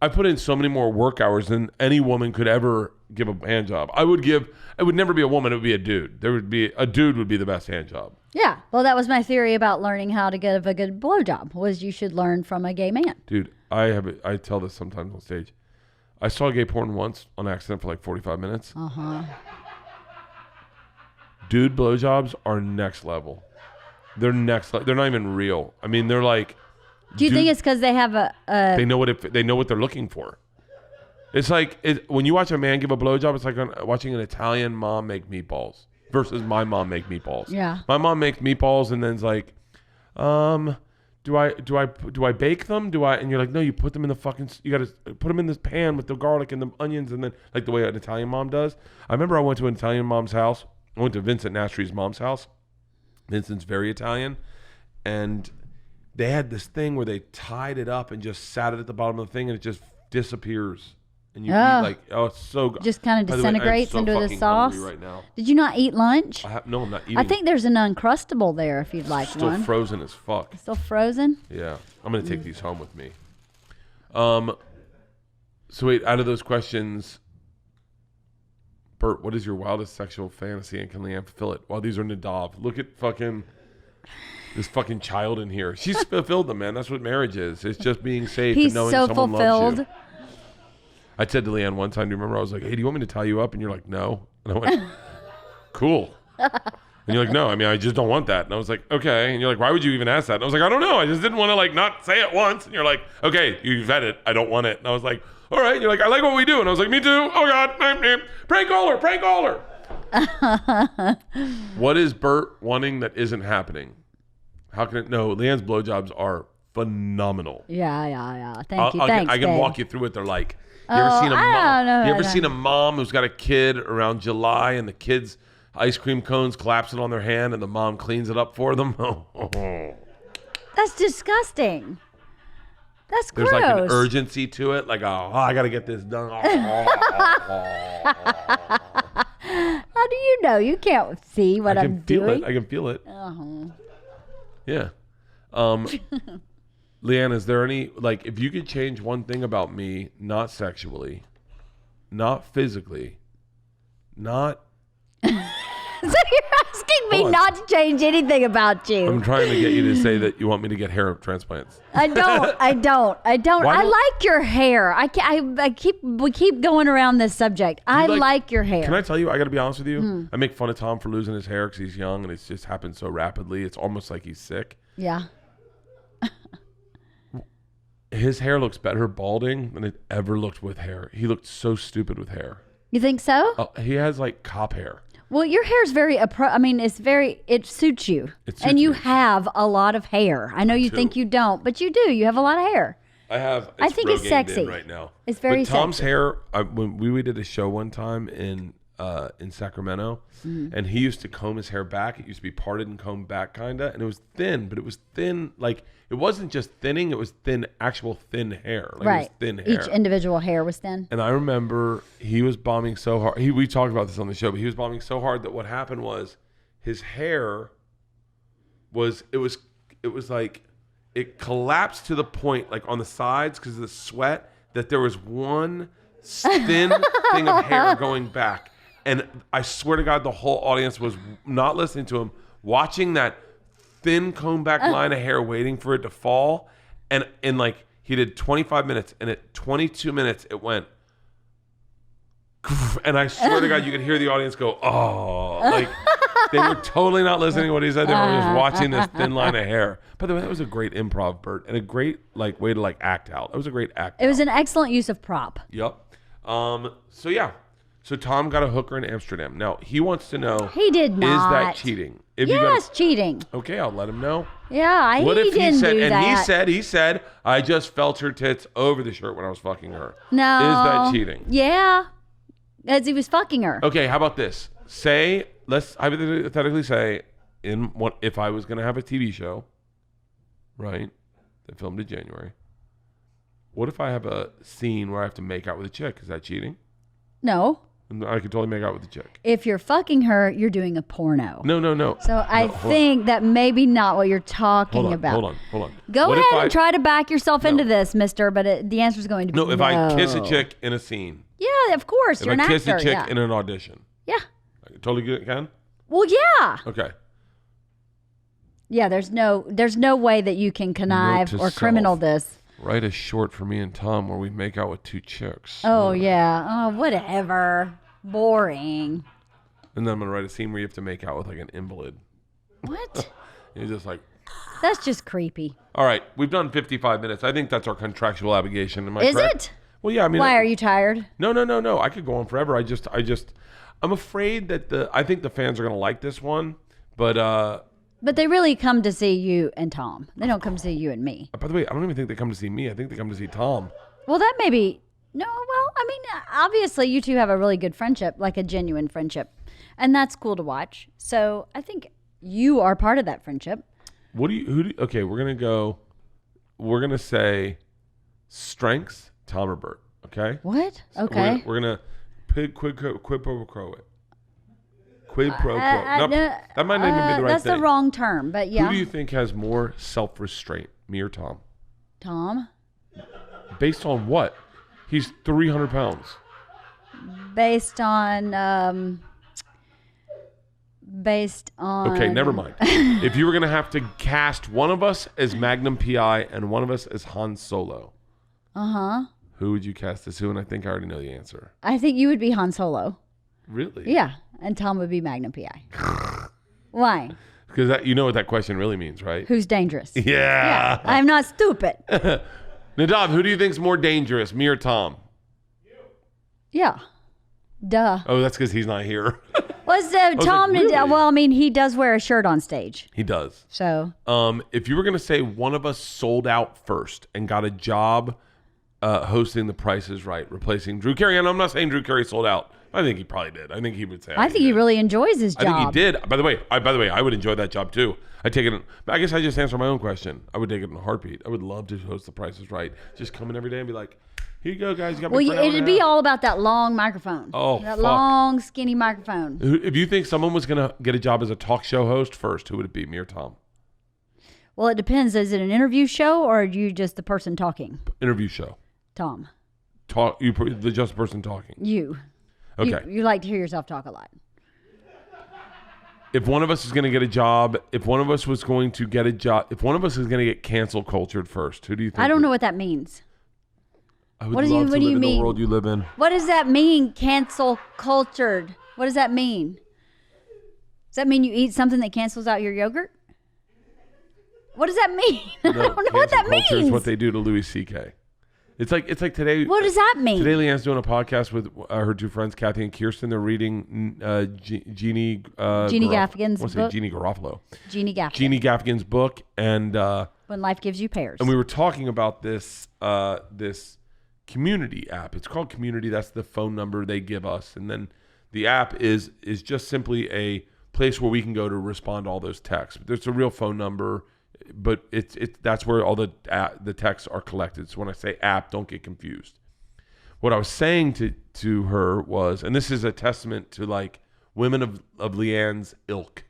I put in so many more work hours than any woman could ever give a hand job. It would never be a woman. It would be a dude. A dude would be the best hand job. Yeah. Well, that was my theory about learning how to give a good blowjob, was you should learn from a gay man. Dude, I tell this sometimes on stage. I saw gay porn once on accident for like 45 minutes. Uh-huh. Dude blowjobs are next level. They're next level. They're not even real. I mean, they're like... Do you think it's because they have a... They know what they're looking for. It's like when you watch a man give a blowjob, it's like watching an Italian mom make meatballs versus my mom make meatballs. Yeah. My mom makes meatballs and then it's like, do I bake them? And you're like, no, you put them in the fucking, you got to put them in this pan with the garlic and the onions and then like the way an Italian mom does. I remember I went to an Italian mom's house. I went to Vincent Nastri's mom's house. Vincent's very Italian. And they had this thing where they tied it up and just sat it at the bottom of the thing and it just disappears. And you eat like, it's so good. Just kind of disintegrates into the sauce. Right now. Did you not eat lunch? No, I'm not eating. I think there's an Uncrustable there if you'd like Still one. frozen as fuck. Still frozen? Yeah. I'm going to take these home with me. So wait, out of those questions, Bert, what is your wildest sexual fantasy and can LeeAnn fulfill it? Well, these are Nadav. Look at this fucking child in here. She's fulfilled them, man. That's what marriage is. It's just being safe and knowing someone loves you. I said to LeeAnn one time, do you remember? I was like, hey, do you want me to tie you up? And you're like, no. And I went, cool. And you're like, no, I mean, I just don't want that. And I was like, okay. And you're like, why would you even ask that? And I was like, I don't know. I just didn't want to like not say it once. And you're like, okay, you've said it. I don't want it. And I was like, all right. And you're like, I like what we do. And I was like, me too. Oh God. Prank caller. What is Bert wanting that isn't happening? How can it? No, LeeAnn's blowjobs are phenomenal. Yeah. I can babe. walk you through what they're like. You ever seen a mom who's got a kid around July and the kid's ice cream cones collapsing on their hand and the mom cleans it up for them? That's disgusting. That's gross. There's like an urgency to it. Like, I got to get this done. How do you know? You can't see what I'm doing. I can feel it. Uh-huh. Yeah. LeeAnn, is there any, like, if you could change one thing about me, not sexually, not physically, not... So you're asking me not to change anything about you. I'm trying to get you to say that you want me to get hair transplants. I don't. I like your hair. We keep going around this subject. I like your hair. Can I tell you, I got to be honest with you, I make fun of Tom for losing his hair because he's young and it's just happened so rapidly. It's almost like he's sick. Yeah. His hair looks better balding than it ever looked with hair. He looked so stupid with hair. You think so? He has like cop hair. Well, your hair's very, it suits you. And you have a lot of hair. I know you think you don't, but you do. You have a lot of hair. I think it's sexy right now. It's very sexy. But Tom's sexy. hair, when we did a show one time in Sacramento, and he used to comb his hair back. It used to be parted and combed back, kind of, and it was thin, but it was thin, like, it wasn't just thinning, it was actual thin hair. Like, right. It was thin hair. Each individual hair was thin. And I remember he was bombing so hard. We talked about this on the show, but he was bombing so hard that what happened was his hair was it was like it collapsed to the point like on the sides because of the sweat that there was one thin thing of hair going back. And I swear to God, the whole audience was not listening to him, watching that thin comb back line of hair, waiting for it to fall. And like he did 25 minutes, and at 22 minutes it went. And I swear to God, you could hear the audience go, "Oh!" Like they were totally not listening to what he said. They were just watching this thin line of hair. By the way, that was a great improv, Bert, and a great like way to like act out. It was a great act. It was an excellent use of prop. Yep. So yeah. So Tom got a hooker in Amsterdam. Now he wants to know. He did not. Is that cheating? If Yes, cheating. Okay, I'll let him know. Yeah, What he if didn't he said? do And that. he said, I just felt her tits over the shirt when I was fucking her. No. Is that cheating? Yeah, as he was fucking her. Okay, how about this? Let's hypothetically say, if I was going to have a TV show, right, that filmed in January, what if I have a scene where I have to make out with a chick? Is that cheating? No. And I could totally make out with a chick. If you're fucking her, you're doing a porno. No. So I think that maybe not what you're talking about. Hold on. Go What ahead if and try to back yourself into this, mister, but the answer is going to be no. if I kiss a chick in a scene. Yeah, of course. If You're I an kiss actor. a chick Yeah. in an audition. Yeah. I totally can? Well, yeah. Okay. Yeah, there's no way that you can connive Note to or criminal self. this. Write a short for me and Tom where we make out with two chicks. Oh, yeah. Oh, whatever. Boring. And then I'm going to write a scene where you have to make out with like an invalid. What? You're just like, That's just creepy. all right, we've done 55 minutes. I think that's our contractual obligation. Am I Is correct? it? Well, yeah. I mean, Why are you tired? No. I could go on forever. I'm afraid that I think the fans are going to like this one, but But they really come to see you and Tom. They don't come to see you and me. by the way, I don't even think they come to see me. I think they come to see Tom. Well, that may be. No, well, I mean, obviously you two have a really good friendship, like a genuine friendship. And that's cool to watch. So I think you are part of that friendship. Okay, we're going to say strengths, Tom or Bert, okay? What? So Okay. We're going to quid pro quo it. Quid pro quo. That might not even be the right that's thing. the wrong term, but yeah. Who do you think has more self-restraint, me or Tom? Tom? Based on what? He's 300 pounds. Based on. Okay, never mind. If you were going to have to cast one of us as Magnum PI and one of us as Han Solo. Uh-huh. Who would you cast as who? And I think I already know the answer. I think you would be Han Solo. Really? Yeah. And Tom would be Magnum PI. Why? Because you know what that question really means, right? Who's dangerous? Yeah. I'm not stupid. Nadav, who do you think's more dangerous, me or Tom? Yeah. Duh. Oh, that's because he's not here. Was Tom? really? Well, I mean, he does wear a shirt on stage. He does. So. If you were going to say one of us sold out first and got a job hosting The Price is Right, replacing Drew Carey, and I'm not saying Drew Carey sold out. I think he probably did. I think he would say. I think he really enjoys his job. I think he did. By the way, I would enjoy that job too. I take it. I guess I just answered my own question. I would take it in a heartbeat. I would love to host The Price is Right. Just come in every day and be like, "Here you go, guys. You got Well, me for an hour it'd and a be half." all about that long microphone. Oh, that fuck. long, skinny microphone. If you think someone was gonna get a job as a talk show host first, who would it be, me or Tom? Well, it depends. Is it an interview show or are you just the person talking? Interview show. Tom. The just person talking. You. Okay. You like to hear yourself talk a lot. If one of us is going to get a job, if one of us was going to get a job, if one of us is going to get cancel cultured first, who do you think? I don't know what that means. I would what do love you- to what do live you in mean? the world you live in. What does that mean, cancel cultured? What does that mean? Does that mean you eat something that cancels out your yogurt? What does that mean? I don't know what that Cancel culture means. is what they do to Louie CK. It's like today. What does that mean? Today, LeeAnn's doing a podcast with her two friends, Kathy and Kirsten. They're reading Jeannie Gaffigan's I want to say book. Jeannie Garofalo. Jeannie Gaffigan. Jeannie Gaffigan's book, and When Life Gives You Pears. we were talking about this this community app. It's called Community. That's the phone number they give us, and then the app is just simply a place where we can go to respond to all those texts. There's a real phone number, but it's that's where all the texts are collected. So when I say app, don't get confused. What I was saying to her was, and this is a testament to like women of LeeAnn's ilk.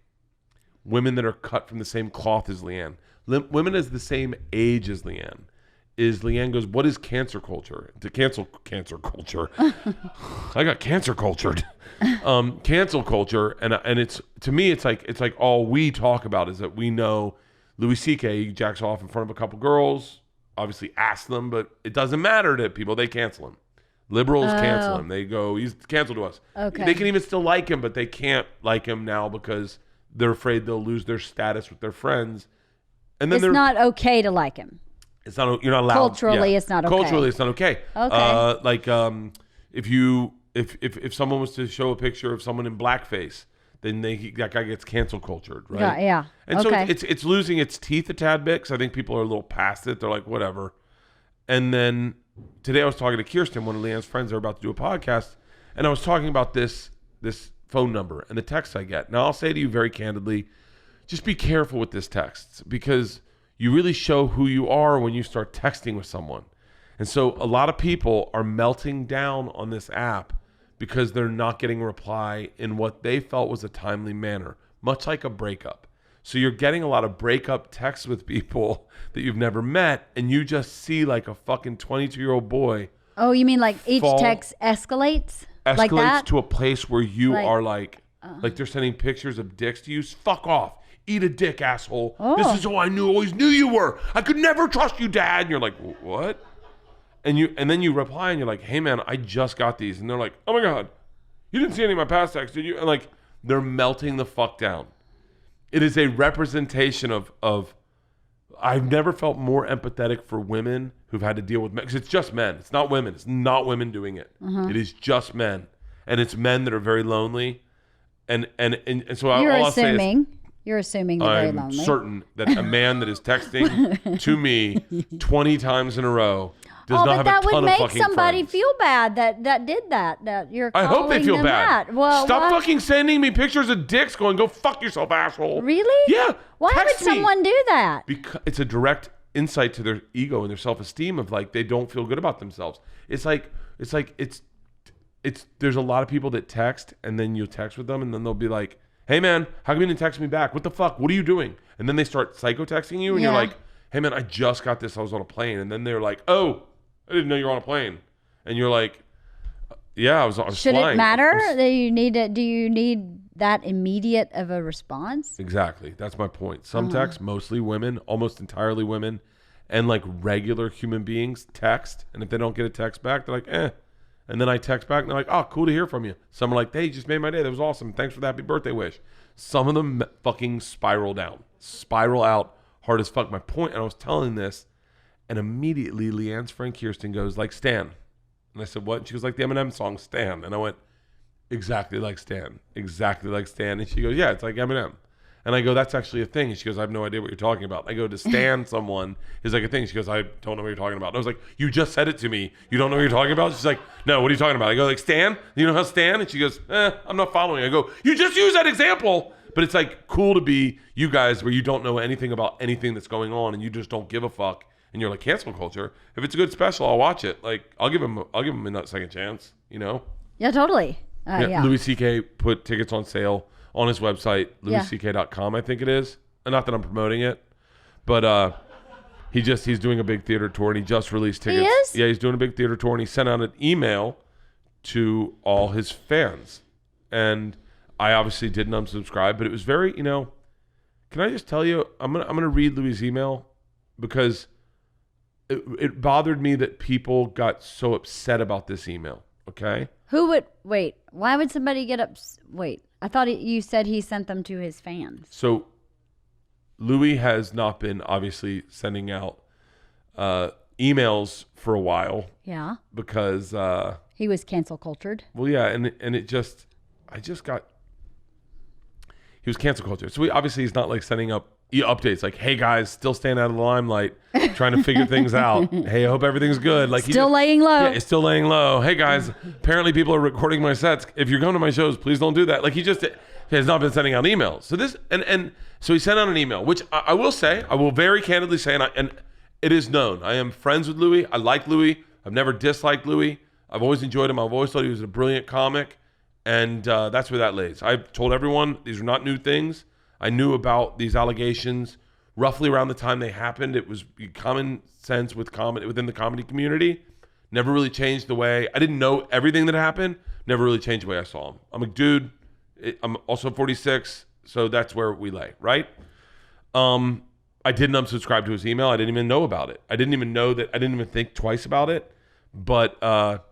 women that are cut from the same cloth as LeeAnn. Women as the same age as LeeAnn. LeeAnn goes, what is cancer culture? To cancel cancer culture. I got cancer cultured. Cancel culture, and it's, to me, it's like all we talk about is that we know Louie CK jacks off in front of a couple girls, obviously ask them, but it doesn't matter to people. They cancel him. Liberals cancel him. They go, he's canceled to us. Okay. They can even still like him, but they can't like him now because they're afraid they'll lose their status with their friends. And then it's not okay to like him. It's not. You're not allowed. Culturally, it's not okay. Culturally, it's not okay. Okay. If someone was to show a picture of someone in blackface, then that guy gets cancel cultured, right? Yeah. And okay. so it's losing its teeth a tad bit, because I think people are a little past it. They're like, whatever. And then today I was talking to Kirsten, one of LeeAnn's friends. They're about to do a podcast, and I was talking about this phone number and the text I get. Now I'll say to you very candidly, just be careful with this text, because you really show who you are when you start texting with someone. And so a lot of people are melting down on this app because they're not getting a reply in what they felt was a timely manner, much like a breakup. So you're getting a lot of breakup texts with people that you've never met, and you just see like a fucking 22-year-old boy. Oh, you mean like each text escalates? Like that? To a place where you are like they're sending pictures of dicks to you. Fuck off. Eat a dick, asshole. Oh. This is who I always knew you were. I could never trust you, Dad. And you're like, what? And then you reply and you're like, hey man, I just got these. And they're like, oh my God, you didn't see any of my past texts, did you? And like, they're melting the fuck down. It is a representation of I've never felt more empathetic for women who've had to deal with men, because it's just men. It's not women. It's not women doing it. It is just men. And it's men that are very lonely. And so all I'll say is, you're assuming they're very lonely. I'm certain that a man that is texting to me 20 times in a row does not have a ton of fucking friends. That would make somebody feel bad that did that. That you're calling I hope they feel them bad. That. Well, stop fucking sending me pictures of dicks going, go fuck yourself, asshole. Really? Yeah. Why would someone do that? Because it's a direct insight to their ego and their self-esteem of like, they don't feel good about themselves. It's there's a lot of people that text, and then you text with them, and then they'll be like, hey man, how come you didn't text me back? What the fuck? What are you doing? And then they start psycho-texting you, and you're like, hey man, I just got this. I was on a plane. And then they're like, oh, I didn't know you were on a plane. And you're like, yeah, I was flying. Should it matter that you need it? Do you need that immediate of a response? Exactly. That's my point. Some texts, mostly women, almost entirely women, and like regular human beings text. And if they don't get a text back, they're like, eh. And then I text back and they're like, oh, cool to hear from you. Some are like, hey, you just made my day. That was awesome. Thanks for the happy birthday wish. Some of them fucking spiral out hard as fuck. My point, and I was telling this, and immediately LeeAnn's friend Kirsten goes, like Stan. And I said, what? And she was like, the Eminem song, Stan. And I went, exactly like Stan. Exactly like Stan. And she goes, yeah, it's like Eminem. And I go, that's actually a thing. And she goes, I have no idea what you're talking about. I go, to stan someone is like a thing. She goes, I don't know what you're talking about. And I was like, you just said it to me. You don't know what you're talking about? She's like, no, what are you talking about? I go, like, Stan? You know how Stan? And she goes, I'm not following. I go, you just use that example. But it's like cool to be you guys where you don't know anything about anything that's going on, and you just don't give a fuck. And you're like, cancel culture. If it's a good special, I'll watch it. Like, I'll give him a second chance, you know? Yeah, totally. Yeah. Louie CK put tickets on sale on his website, LouieCK.com, I think it is. And not that I'm promoting it, but he's doing a big theater tour, and he just released tickets. He is? Yeah, he's doing a big theater tour, and he sent out an email to all his fans. And I obviously didn't unsubscribe, but it was very, can I just tell you, I'm gonna read Louie's email, because it bothered me that people got so upset about this email. Okay? Why would somebody get wait, I thought you said he sent them to his fans. So Louie has not been obviously sending out emails for a while. Yeah. Because he was cancel cultured. Well, yeah, and he was cancel cultured. So he's not like sending up updates like, hey guys, still staying out of the limelight, trying to figure things out. Hey, I hope everything's good. Like still laying low. Yeah, he's still laying low. Hey guys, apparently people are recording my sets. If you're going to my shows, please don't do that. Like he has not been sending out emails. So this and so he sent out an email, which I will say, I will very candidly say, and it is known, I am friends with Louie. I like Louie. I've never disliked Louie. I've always enjoyed him. I've always thought he was a brilliant comic, and that's where that lays. I've told everyone these are not new things. I knew about these allegations roughly around the time they happened. It was common sense within the comedy community. Never really changed the way. I didn't know everything that happened. Never really changed the way I saw him. I'm a dude. I'm also 46, so that's where we lay, right? I didn't unsubscribe to his email. I didn't even know about it. I didn't even know that. I didn't even think twice about it. But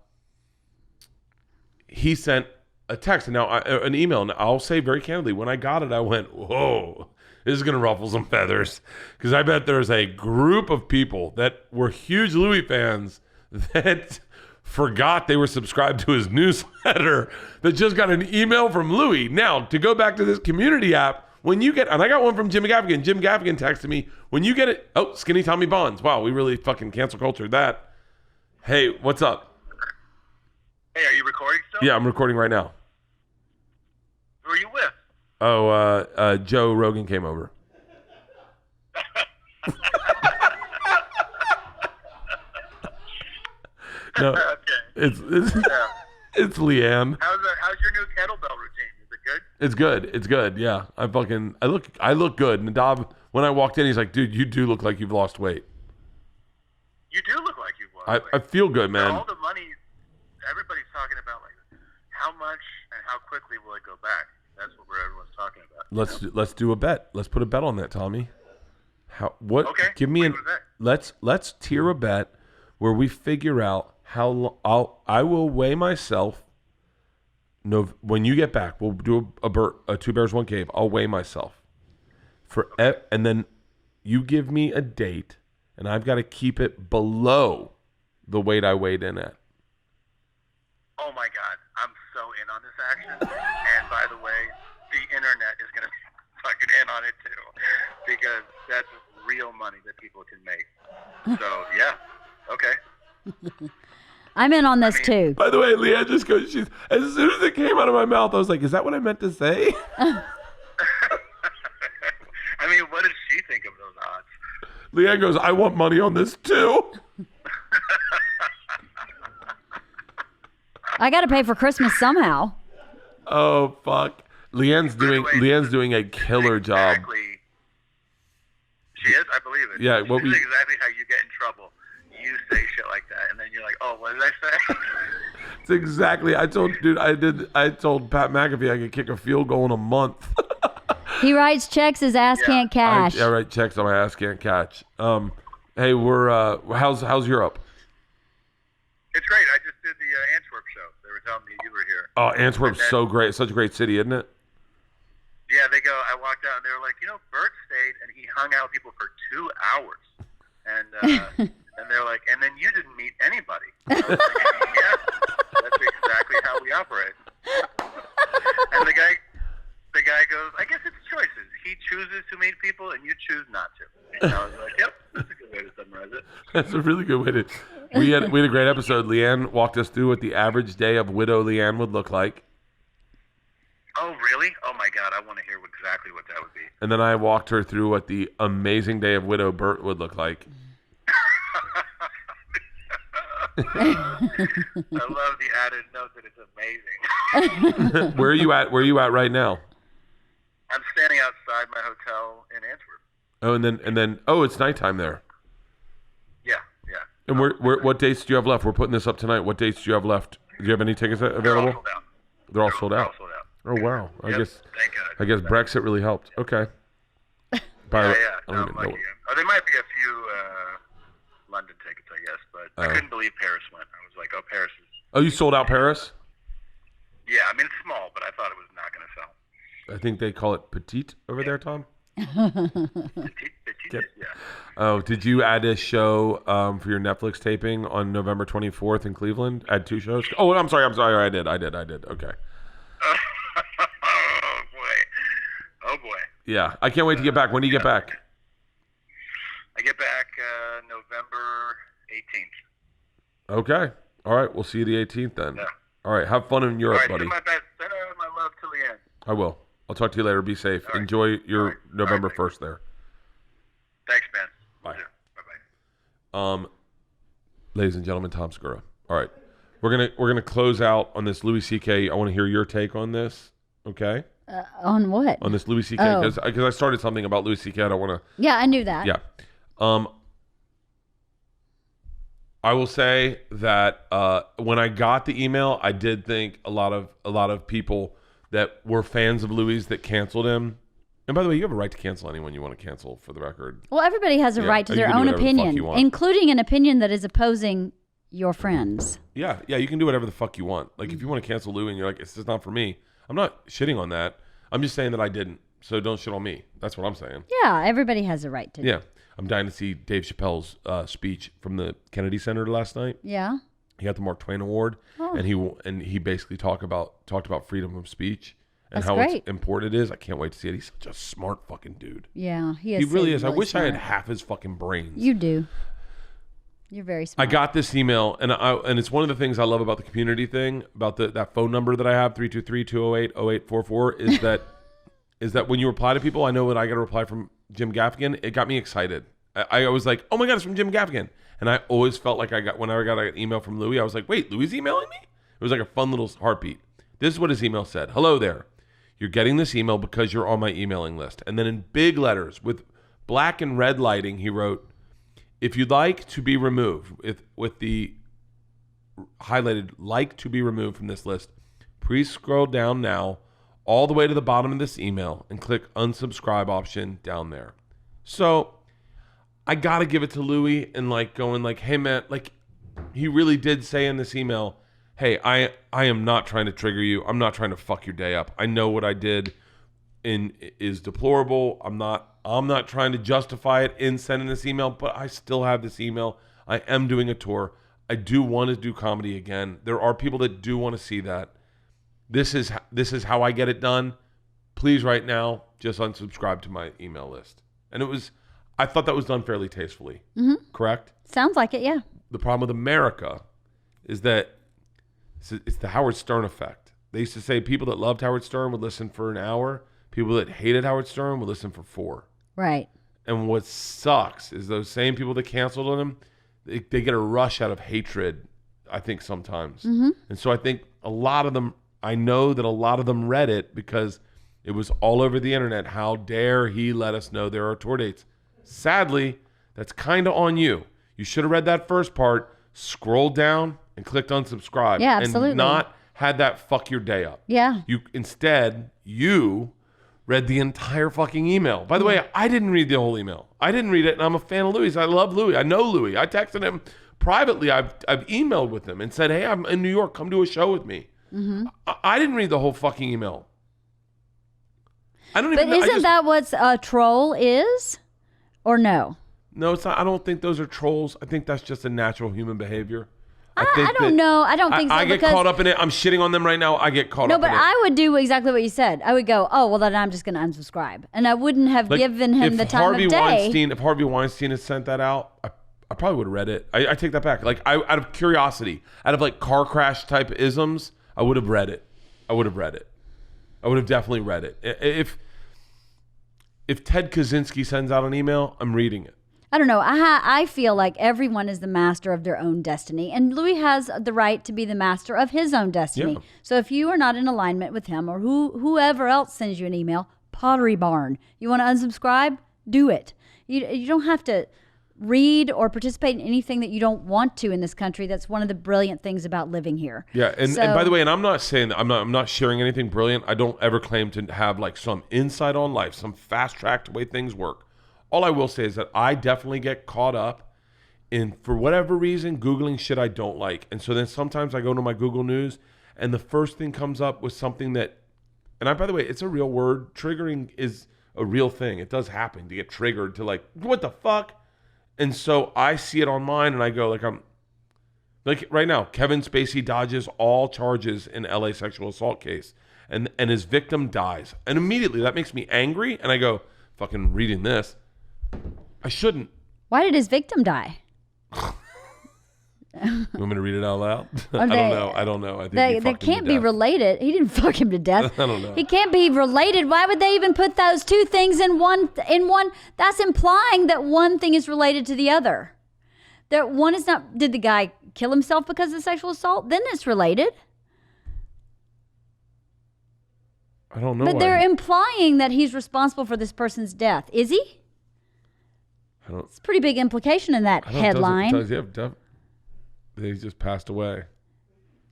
he sent a text, and now an email. And I'll say very candidly, when I got it, I went, "Whoa, this is gonna ruffle some feathers," because I bet there's a group of people that were huge Louie fans that forgot they were subscribed to his newsletter that just got an email from Louie. Now, to go back to this community app, when you get, and I got one from Jim Gaffigan. Jim Gaffigan texted me, when you get it, oh, Skinny Tommy Bonds. Wow, we really fucking cancel cultured that. Hey, what's up? Hey, are you recording still? Yeah, I'm recording right now. Who are you with? Oh, Joe Rogan came over. No, Okay. it's LeeAnn. How's your new kettlebell routine? Is it good? It's good. It's good. Yeah, I look good. Nadav, when I walked in, he's like, "Dude, you do look like you've lost weight." You do look like you've lost weight. I feel good, man. All the money, everybody's talking about, like, how much and how quickly will it go back? That's what everyone's talking about. Let's do a bet. Let's put a bet on that, Tommy. What? Okay. Give me let's tier a bet where we figure out how long I will weigh myself. No, when you get back, we'll do a Two Bears One Cave. I'll weigh myself and then you give me a date, and I've got to keep it below the weight I weighed in at. Oh my God, I'm so in on this action. And by the way, the internet is gonna be fucking in on it too, because that's real money that people can make. So yeah, okay. I'm in on this too. By the way, LeeAnn just goes, as soon as it came out of my mouth, I was like, is that what I meant to say? I mean, what does she think of those odds? LeeAnn goes, I want money on this too. I got to pay for Christmas somehow. Oh, fuck. LeeAnn's doing a killer job. She is? I believe it. Yeah, this is exactly how you get in trouble. You say shit like that, and then you're like, oh, what did I say? It's exactly. I told Pat McAfee I could kick a field goal in a month. He writes checks his ass can't cash. I write checks on my ass can't catch. Hey, we're how's Europe? It's great. I just did the Antwerp show. They were telling me you were here. Oh, Antwerp's so great. Such a great city, isn't it? Yeah, I walked out and they were like, Bert stayed and he hung out with people for 2 hours. And and they're like, and then you didn't meet anybody. I was like, yeah, that's exactly how we operate. And the guy goes, I guess it's choices. He chooses to meet people and you choose not to. And I was like, yep, that's a good way to summarize it. That's a really good way to. We had a great episode. LeeAnn walked us through what the average day of widow LeeAnn would look like. Oh, really? Oh, my God. I want to hear exactly what that would be. And then I walked her through what the amazing day of widow Bert would look like. I love the added note that it's amazing. Where are you at right now? I'm standing outside my hotel in Antwerp. Oh, and then it's nighttime there. Yeah. And what dates do you have left? We're putting this up tonight. What dates do you have left? Do you have any tickets available? They're all They're sold out. all sold out. Oh wow! Yep, thank God. I guess Brexit really helped. Okay. Yeah. I No, don't I'm even know. lucky. Oh, there might be a few London tickets, I guess, but I couldn't believe Paris went. I was like, oh, Paris is. Oh, you sold out Paris? Yeah, I mean it's small, but I thought it was not going to sell. I think they call it petite over there, Tom. Petite, Yep. yeah. Oh, did you add a show for your Netflix taping on November 24th in Cleveland? Add 2 shows? Oh, I'm sorry. I did. Okay. Oh boy. Yeah, I can't wait to get back. When do you get back? I get back November 18th. Okay. All right. We'll see you the 18th then. Yeah. All right. Have fun in Europe, All right, buddy. send my best. Send my love to LeeAnn. I will. I'll talk to you later. Be safe. All right. Enjoy your All right. November All right. 1st there. Thanks, man. Bye. Bye-bye. Ladies and gentlemen, Tom Segura. All right. We're gonna close out on this Louie CK. I want to hear your take on this. Okay. On what? On this Louie CK, Oh. because I started something about Louie CK. I don't want to. Yeah, I knew that. Yeah. I will say that when I got the email, I did think a lot of people that were fans of Louie's that canceled him. And by the way, you have a right to cancel anyone you want to cancel, for the record. Well, everybody has a right to you their can do own whatever the fuck you opinion, want. including an opinion that is opposing your friends. Yeah, you can do whatever the fuck you want. Like, if you want to cancel Louie and you're like, it's just not for me, I'm not shitting on that. I'm just saying that I didn't. So don't shit on me. That's what I'm saying. Yeah, everybody has a right to. Yeah. I'm dying to see Dave Chappelle's speech from the Kennedy Center last night. Yeah. He got the Mark Twain Award, and he basically talked about freedom of speech and That's how great. important it is. I can't wait to see it. He's such a smart fucking dude. Yeah, he is. He really is. I really wish I had smart. half his fucking brains. You do. You're very smart. I got this email, and it's one of the things I love about the community thing, about that phone number that I have, 323-208-0844, is that when you reply to people, I know when I get a reply from Jim Gaffigan, it got me excited. I was like, oh my God, it's from Jim Gaffigan. And I always felt like whenever I got an email from Louie, I was like, wait, Louie's emailing me? It was like a fun little heartbeat. This is what his email said. Hello there. You're getting this email because you're on my emailing list. And then in big letters with black and red lighting, he wrote, if you'd like to be removed, with the highlighted like to be removed from this list, please scroll down now all the way to the bottom of this email and click unsubscribe option down there. So I got to give it to Louie and going hey man, he really did say in this email, hey, I am not trying to trigger you. I'm not trying to fuck your day up. I know what I did is deplorable. I'm not trying to justify it in sending this email, but I still have this email. I am doing a tour. I do want to do comedy again. There are people that do want to see that. This is how I get it done. Please right now, just unsubscribe to my email list. And I thought that was done fairly tastefully. Mm-hmm. Correct? Sounds like it, yeah. The problem with America is that it's the Howard Stern effect. They used to say people that loved Howard Stern would listen for an hour. People that hated Howard Stern would listen for 4. Right. And what sucks is those same people that canceled on him, they get a rush out of hatred, I think, sometimes. Mm-hmm. And so I think I know that a lot of them read it because it was all over the internet. How dare he let us know there are tour dates? Sadly, that's kind of on you. You should have read that first part, scrolled down, and clicked unsubscribe. Yeah, absolutely. And not had that fuck your day up. Yeah. Instead, you read the entire fucking email. By the way, I didn't read the whole email. I didn't read it, and I'm a fan of Louie's. I love Louie. I know Louie. I texted him privately. I've emailed with him and said, hey, I'm in New York. Come do a show with me. Mm-hmm. I didn't read the whole fucking email. I don't even. But isn't that what a troll is, or no? No, it's not. I don't think those are trolls. I think that's just a natural human behavior. I don't know. I don't think so. I get caught up in it. I'm shitting on them right now. I get caught up in it. No, but I would do exactly what you said. I would go, oh, well, then I'm just going to unsubscribe. And I wouldn't have given him the time of day. If Harvey Weinstein had sent that out, I probably would have read it. I take that back. Out of curiosity, out of car crash type isms, I would have read it. I would have definitely read it. If Ted Kaczynski sends out an email, I'm reading it. I don't know. I feel like everyone is the master of their own destiny. And Louie has the right to be the master of his own destiny. Yeah. So if you are not in alignment with him or whoever else sends you an email, Pottery Barn, you want to unsubscribe? Do it. You don't have to read or participate in anything that you don't want to in this country. That's one of the brilliant things about living here. Yeah, and by the way, and I'm not saying that I'm not sharing anything brilliant. I don't ever claim to have some insight on life, some fast-tracked way things work. All I will say is that I definitely get caught up in, for whatever reason, Googling shit I don't like. And so then sometimes I go to my Google News and the first thing comes up with something that, by the way, it's a real word. Triggering is a real thing. It does happen to get triggered to what the fuck? And so I see it on mine and I go I'm right now, Kevin Spacey dodges all charges in LA sexual assault case and his victim dies. And immediately that makes me angry and I go, fucking reading this. I shouldn't. Why did his victim die? You want me to read it out loud? I don't know. I think they can't be related. He didn't fuck him to death. I don't know. He can't be related. Why would they even put those two things in one? That's implying that one thing is related to the other. One is not. Did the guy kill himself because of sexual assault? Then it's related. I don't know. But they're implying that he's responsible for this person's death. Is he? It's a pretty big implication in that headline. They just passed away.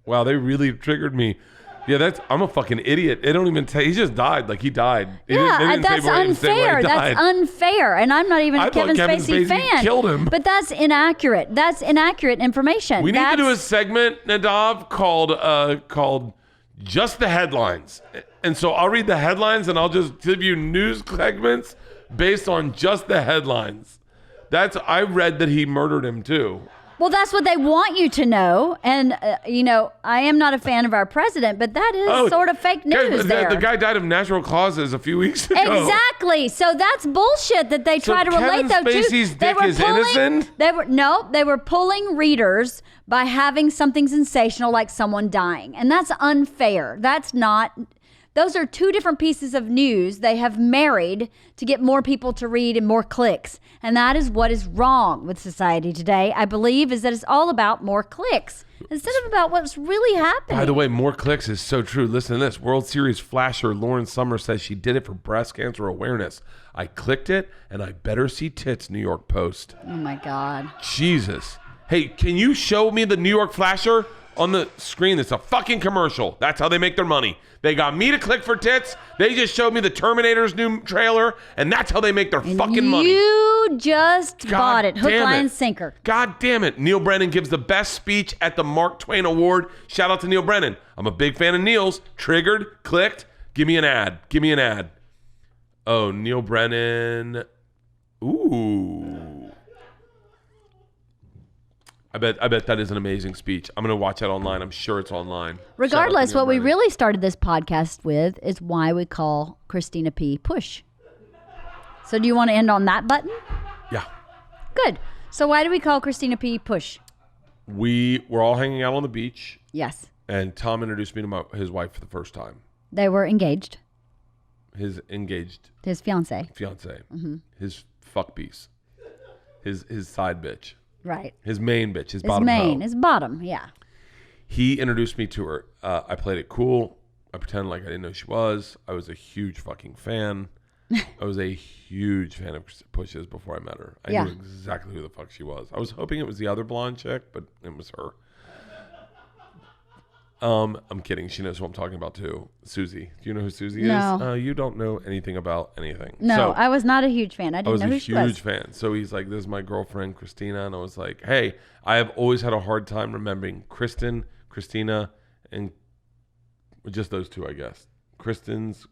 Wow, they really triggered me. Yeah, I'm a fucking idiot. They don't even he just died. Like he died. That's unfair. That's unfair. And I'm not even a Kevin Spacey fan. Killed him. But that's inaccurate. That's inaccurate information. We need to do a segment, Nadav, called Just the Headlines. And so I'll read the headlines and I'll just give you news segments based on just the headlines. I read that he murdered him too. Well, that's what they want you to know. And, I am not a fan of our president, but that is sort of fake news there. The guy died of natural causes a few weeks ago. Exactly. So that's bullshit that they try to relate, though, to. Kevin Spacey's dick is innocent? They were pulling readers by having something sensational like someone dying. And that's unfair. Those are two different pieces of news they have married to get more people to read and more clicks. And that is what is wrong with society today, I believe, is that it's all about more clicks instead of about what's really happening. By the way, more clicks is so true. Listen to this. World Series flasher Lauren Summers says she did it for breast cancer awareness. I clicked it, and I better see tits, New York Post. Oh, my God. Jesus. Hey, can you show me the New York flasher on the screen? It's a fucking commercial. That's how they make their money. They got me to click for tits. They just showed me the Terminator's new trailer, and that's how they make their fucking money. You just bought it. Hook, line, sinker. God damn it. Neil Brennan gives the best speech at the Mark Twain Award. Shout out to Neil Brennan. I'm a big fan of Neil's. Triggered, clicked. Give me an ad. Oh, Neil Brennan. Ooh. I bet that is an amazing speech. I'm going to watch that online. I'm sure it's online. Regardless, what we really started this podcast with is why we call Christina P. Push. So do you want to end on that button? Yeah. Good. So why do we call Christina P. Push? We were all hanging out on the beach. Yes. And Tom introduced me to his wife for the first time. They were engaged. His fiance. Mm-hmm. His fuck piece. His side bitch. Right. His main bitch. His bottom. His bottom. Yeah. He introduced me to her. I played it cool. I pretended like I didn't know who she was. I was a huge fucking fan. I was a huge fan of Push's before I met her. I knew exactly who the fuck she was. I was hoping it was the other blonde chick, but it was her. I'm kidding. She knows who I'm talking about too. Susie. Do you know who Susie is? You don't know anything about anything. No, so, I was not a huge fan. I didn't know who she was. I was a huge fan. So he's like, this is my girlfriend, Christina. And I was like, hey, I have always had a hard time remembering Kristen, Christina, and just those two, I guess. Christine's.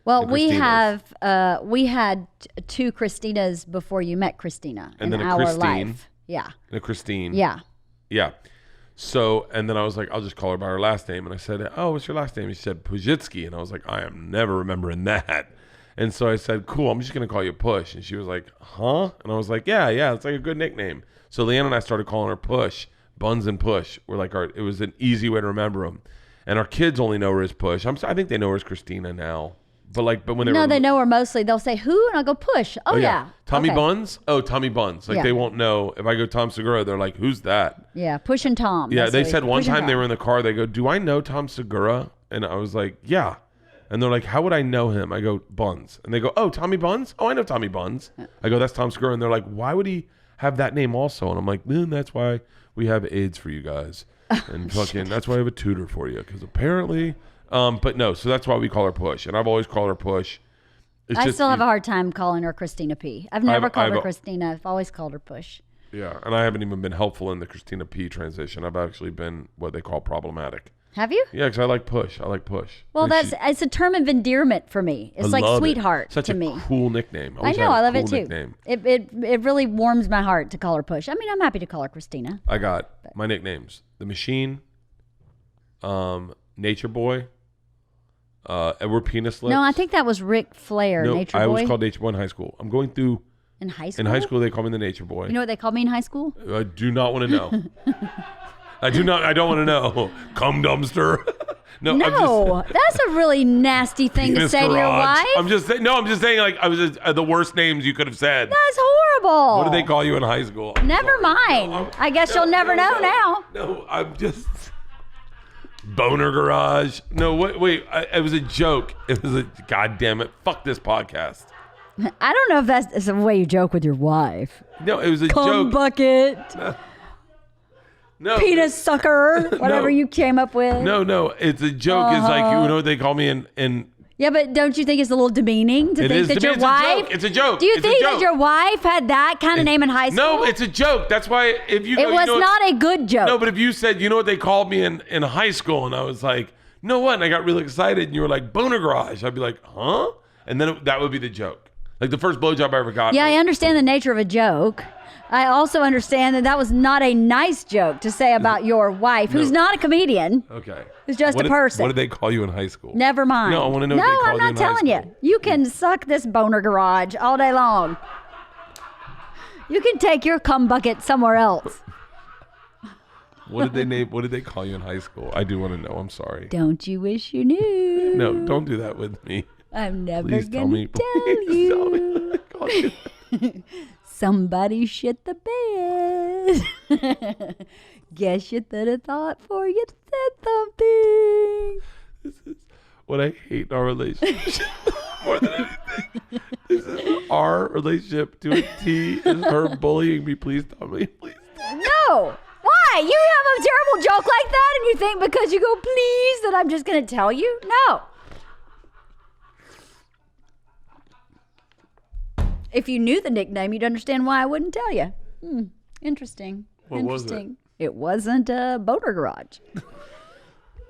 Well, we had two Christinas before you met Christina and in then our Christine, life. Yeah. And a Christine. Yeah. Yeah. So, and then I was like, I'll just call her by her last name. And I said, oh, what's your last name? And she said, Pujitsky. And I was like, I am never remembering that. And so I said, cool, I'm just going to call you Push. And she was like, huh? And I was like, yeah, it's like a good nickname. So LeeAnn and I started calling her Push. Buns and Push were like it was an easy way to remember them. And our kids only know her as Push. I think they know her as Christina now. But when they know her mostly. They'll say who, and I'll go Push. Oh yeah. Tommy okay. Buns. Oh, Tommy Buns. They won't know if I go Tom Segura. They're like, who's that? Yeah, Push and Tom. Yeah, they said one time they were in the car. They go, do I know Tom Segura? And I was like, yeah. And they're like, how would I know him? I go, Buns. And they go, oh, Tommy Buns. Oh, I know Tommy Buns. I go, that's Tom Segura. And they're like, why would he have that name also? And I'm like, that's why we have aids for you guys. And fucking, that's why I have a tutor for you. Because apparently, but no, so that's why we call her Push. And I've always called her Push. I still have a hard time calling her Christina P. I've never called her Christina. I've always called her Push. Yeah, and I haven't even been helpful in the Christina P transition. I've actually been what they call problematic. Have you? Yeah, because I like Push. Well, it's a term of endearment for me. It's like sweetheart to me. Such a cool nickname. I know. I love it too. Nickname. It really warms my heart to call her Push. I mean, I'm happy to call her Christina. I got my nicknames: The Machine, Nature Boy, Edward Penis Lips. No, I think that was Ric Flair. No, Nature Boy. I was called Nature Boy in high school. I'm going through. In high school? In high school, they call me the Nature Boy. You know what they called me in high school? I do not want to know. I don't want to know. Cum dumpster. No, that's a really nasty thing to say to your wife. I'm just saying like I was the worst names you could have said. That's horrible. What did they call you in high school? Never mind. I guess you'll never know now. No, I'm just Boner garage. No, wait. It was a joke. It was a goddamn it. Fuck this podcast. I don't know if that's the way you joke with your wife. No, it was a Cum joke. bucket, No, penis sucker, whatever you came up with. No. It's a joke. It's like, you know what they call me in Yeah, but don't you think it's a little demeaning to think that your wife? It's a joke. Do you think that your wife had that kind of name in high school? No, it's a joke. That's why if you go, it was not a good joke. No, but if you said, you know what they called me in high school, and I was like, no, what? And I got really excited, and you were like, boner garage. I'd be like, huh? And then that would be the joke. Like the first blowjob I ever got. Yeah, I understand the nature of a joke. I also understand that was not a nice joke to say about your wife, who's not a comedian. Okay. Who's just a person. What did they call you in high school? Never mind. No, I want to know No, what they called I'm you not in telling high you. school. You can suck this boner garage all day long. You can take your cum bucket somewhere else. What did they call you in high school? I do want to know. I'm sorry. Don't you wish you knew? No, don't do that with me. I'm never Please tell gonna me. tell Please tell me you. what they called you. Somebody shit the bed. Guess you should have thought before you said something. This is what I hate in our relationship more than anything. This is our relationship to a T is her bullying me. Please tell me. Please. No. Why? You have a terrible joke like that and you think because you go, please, that I'm just going to tell you? No. If you knew the nickname, you'd understand why I wouldn't tell you. Interesting. What was it? Interesting. It wasn't a boner garage.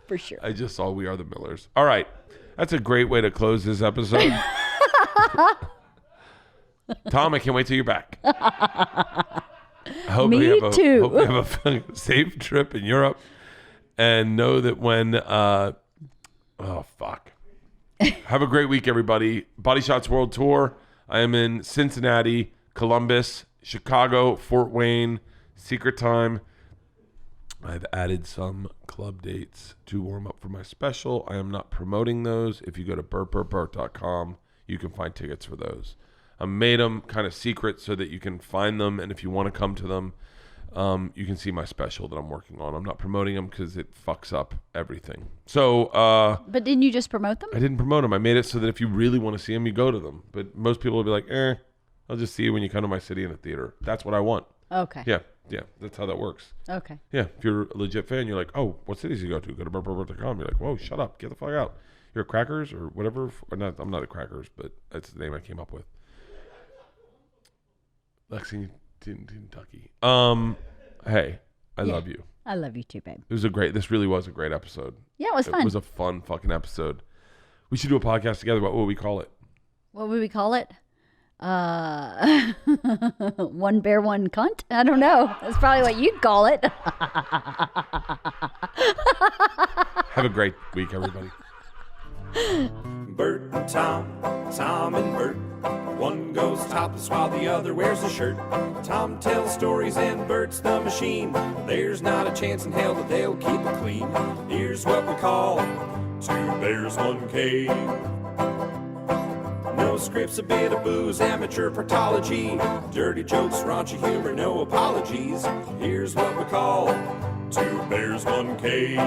For sure. I just saw We Are the Millers. All right. That's a great way to close this episode. Tom, I can't wait till you're back. I hope Me you have too. Hope you have a safe trip in Europe. And know that when... oh, fuck. Have a great week, everybody. Body Shots World Tour. I am in Cincinnati, Columbus, Chicago, Fort Wayne, Secret Time. I've added some club dates to warm up for my special. I am not promoting those. If you go to bertbertbert.com, you can find tickets for those. I made them kind of secret so that you can find them, and if you want to come to them, you can see my special that I'm working on. I'm not promoting them because it fucks up everything. So, But didn't you just promote them? I didn't promote them. I made it so that if you really want to see them, you go to them. But most people will be like, I'll just see you when you come to my city in a theater. That's what I want. Okay. Yeah. That's how that works. Okay. Yeah. If you're a legit fan, you're like, oh, what cities you go to? Go to bertbertbert.com. You're like, whoa, shut up. Get the fuck out. You're at Crackers or whatever. Or not, I'm not at Crackers, but that's the name I came up with. Lexington, Kentucky. Hey, I love you. I love you too, babe. This really was a great episode. Yeah, it was fun. It was a fun fucking episode. We should do a podcast together. What would we call it? What would we call it? One bear, one cunt? I don't know. That's probably what you'd call it. Have a great week, everybody. Bert and Tom, Tom and Bert. One goes topless while the other wears a shirt. Tom tells stories and Bert's the machine. There's not a chance in hell that they'll keep it clean. Here's what we call Two Bears, One Cave. No scripts, a bit of booze, amateur partology. Dirty jokes, raunchy humor, no apologies. Here's what we call Two Bears, One Cave.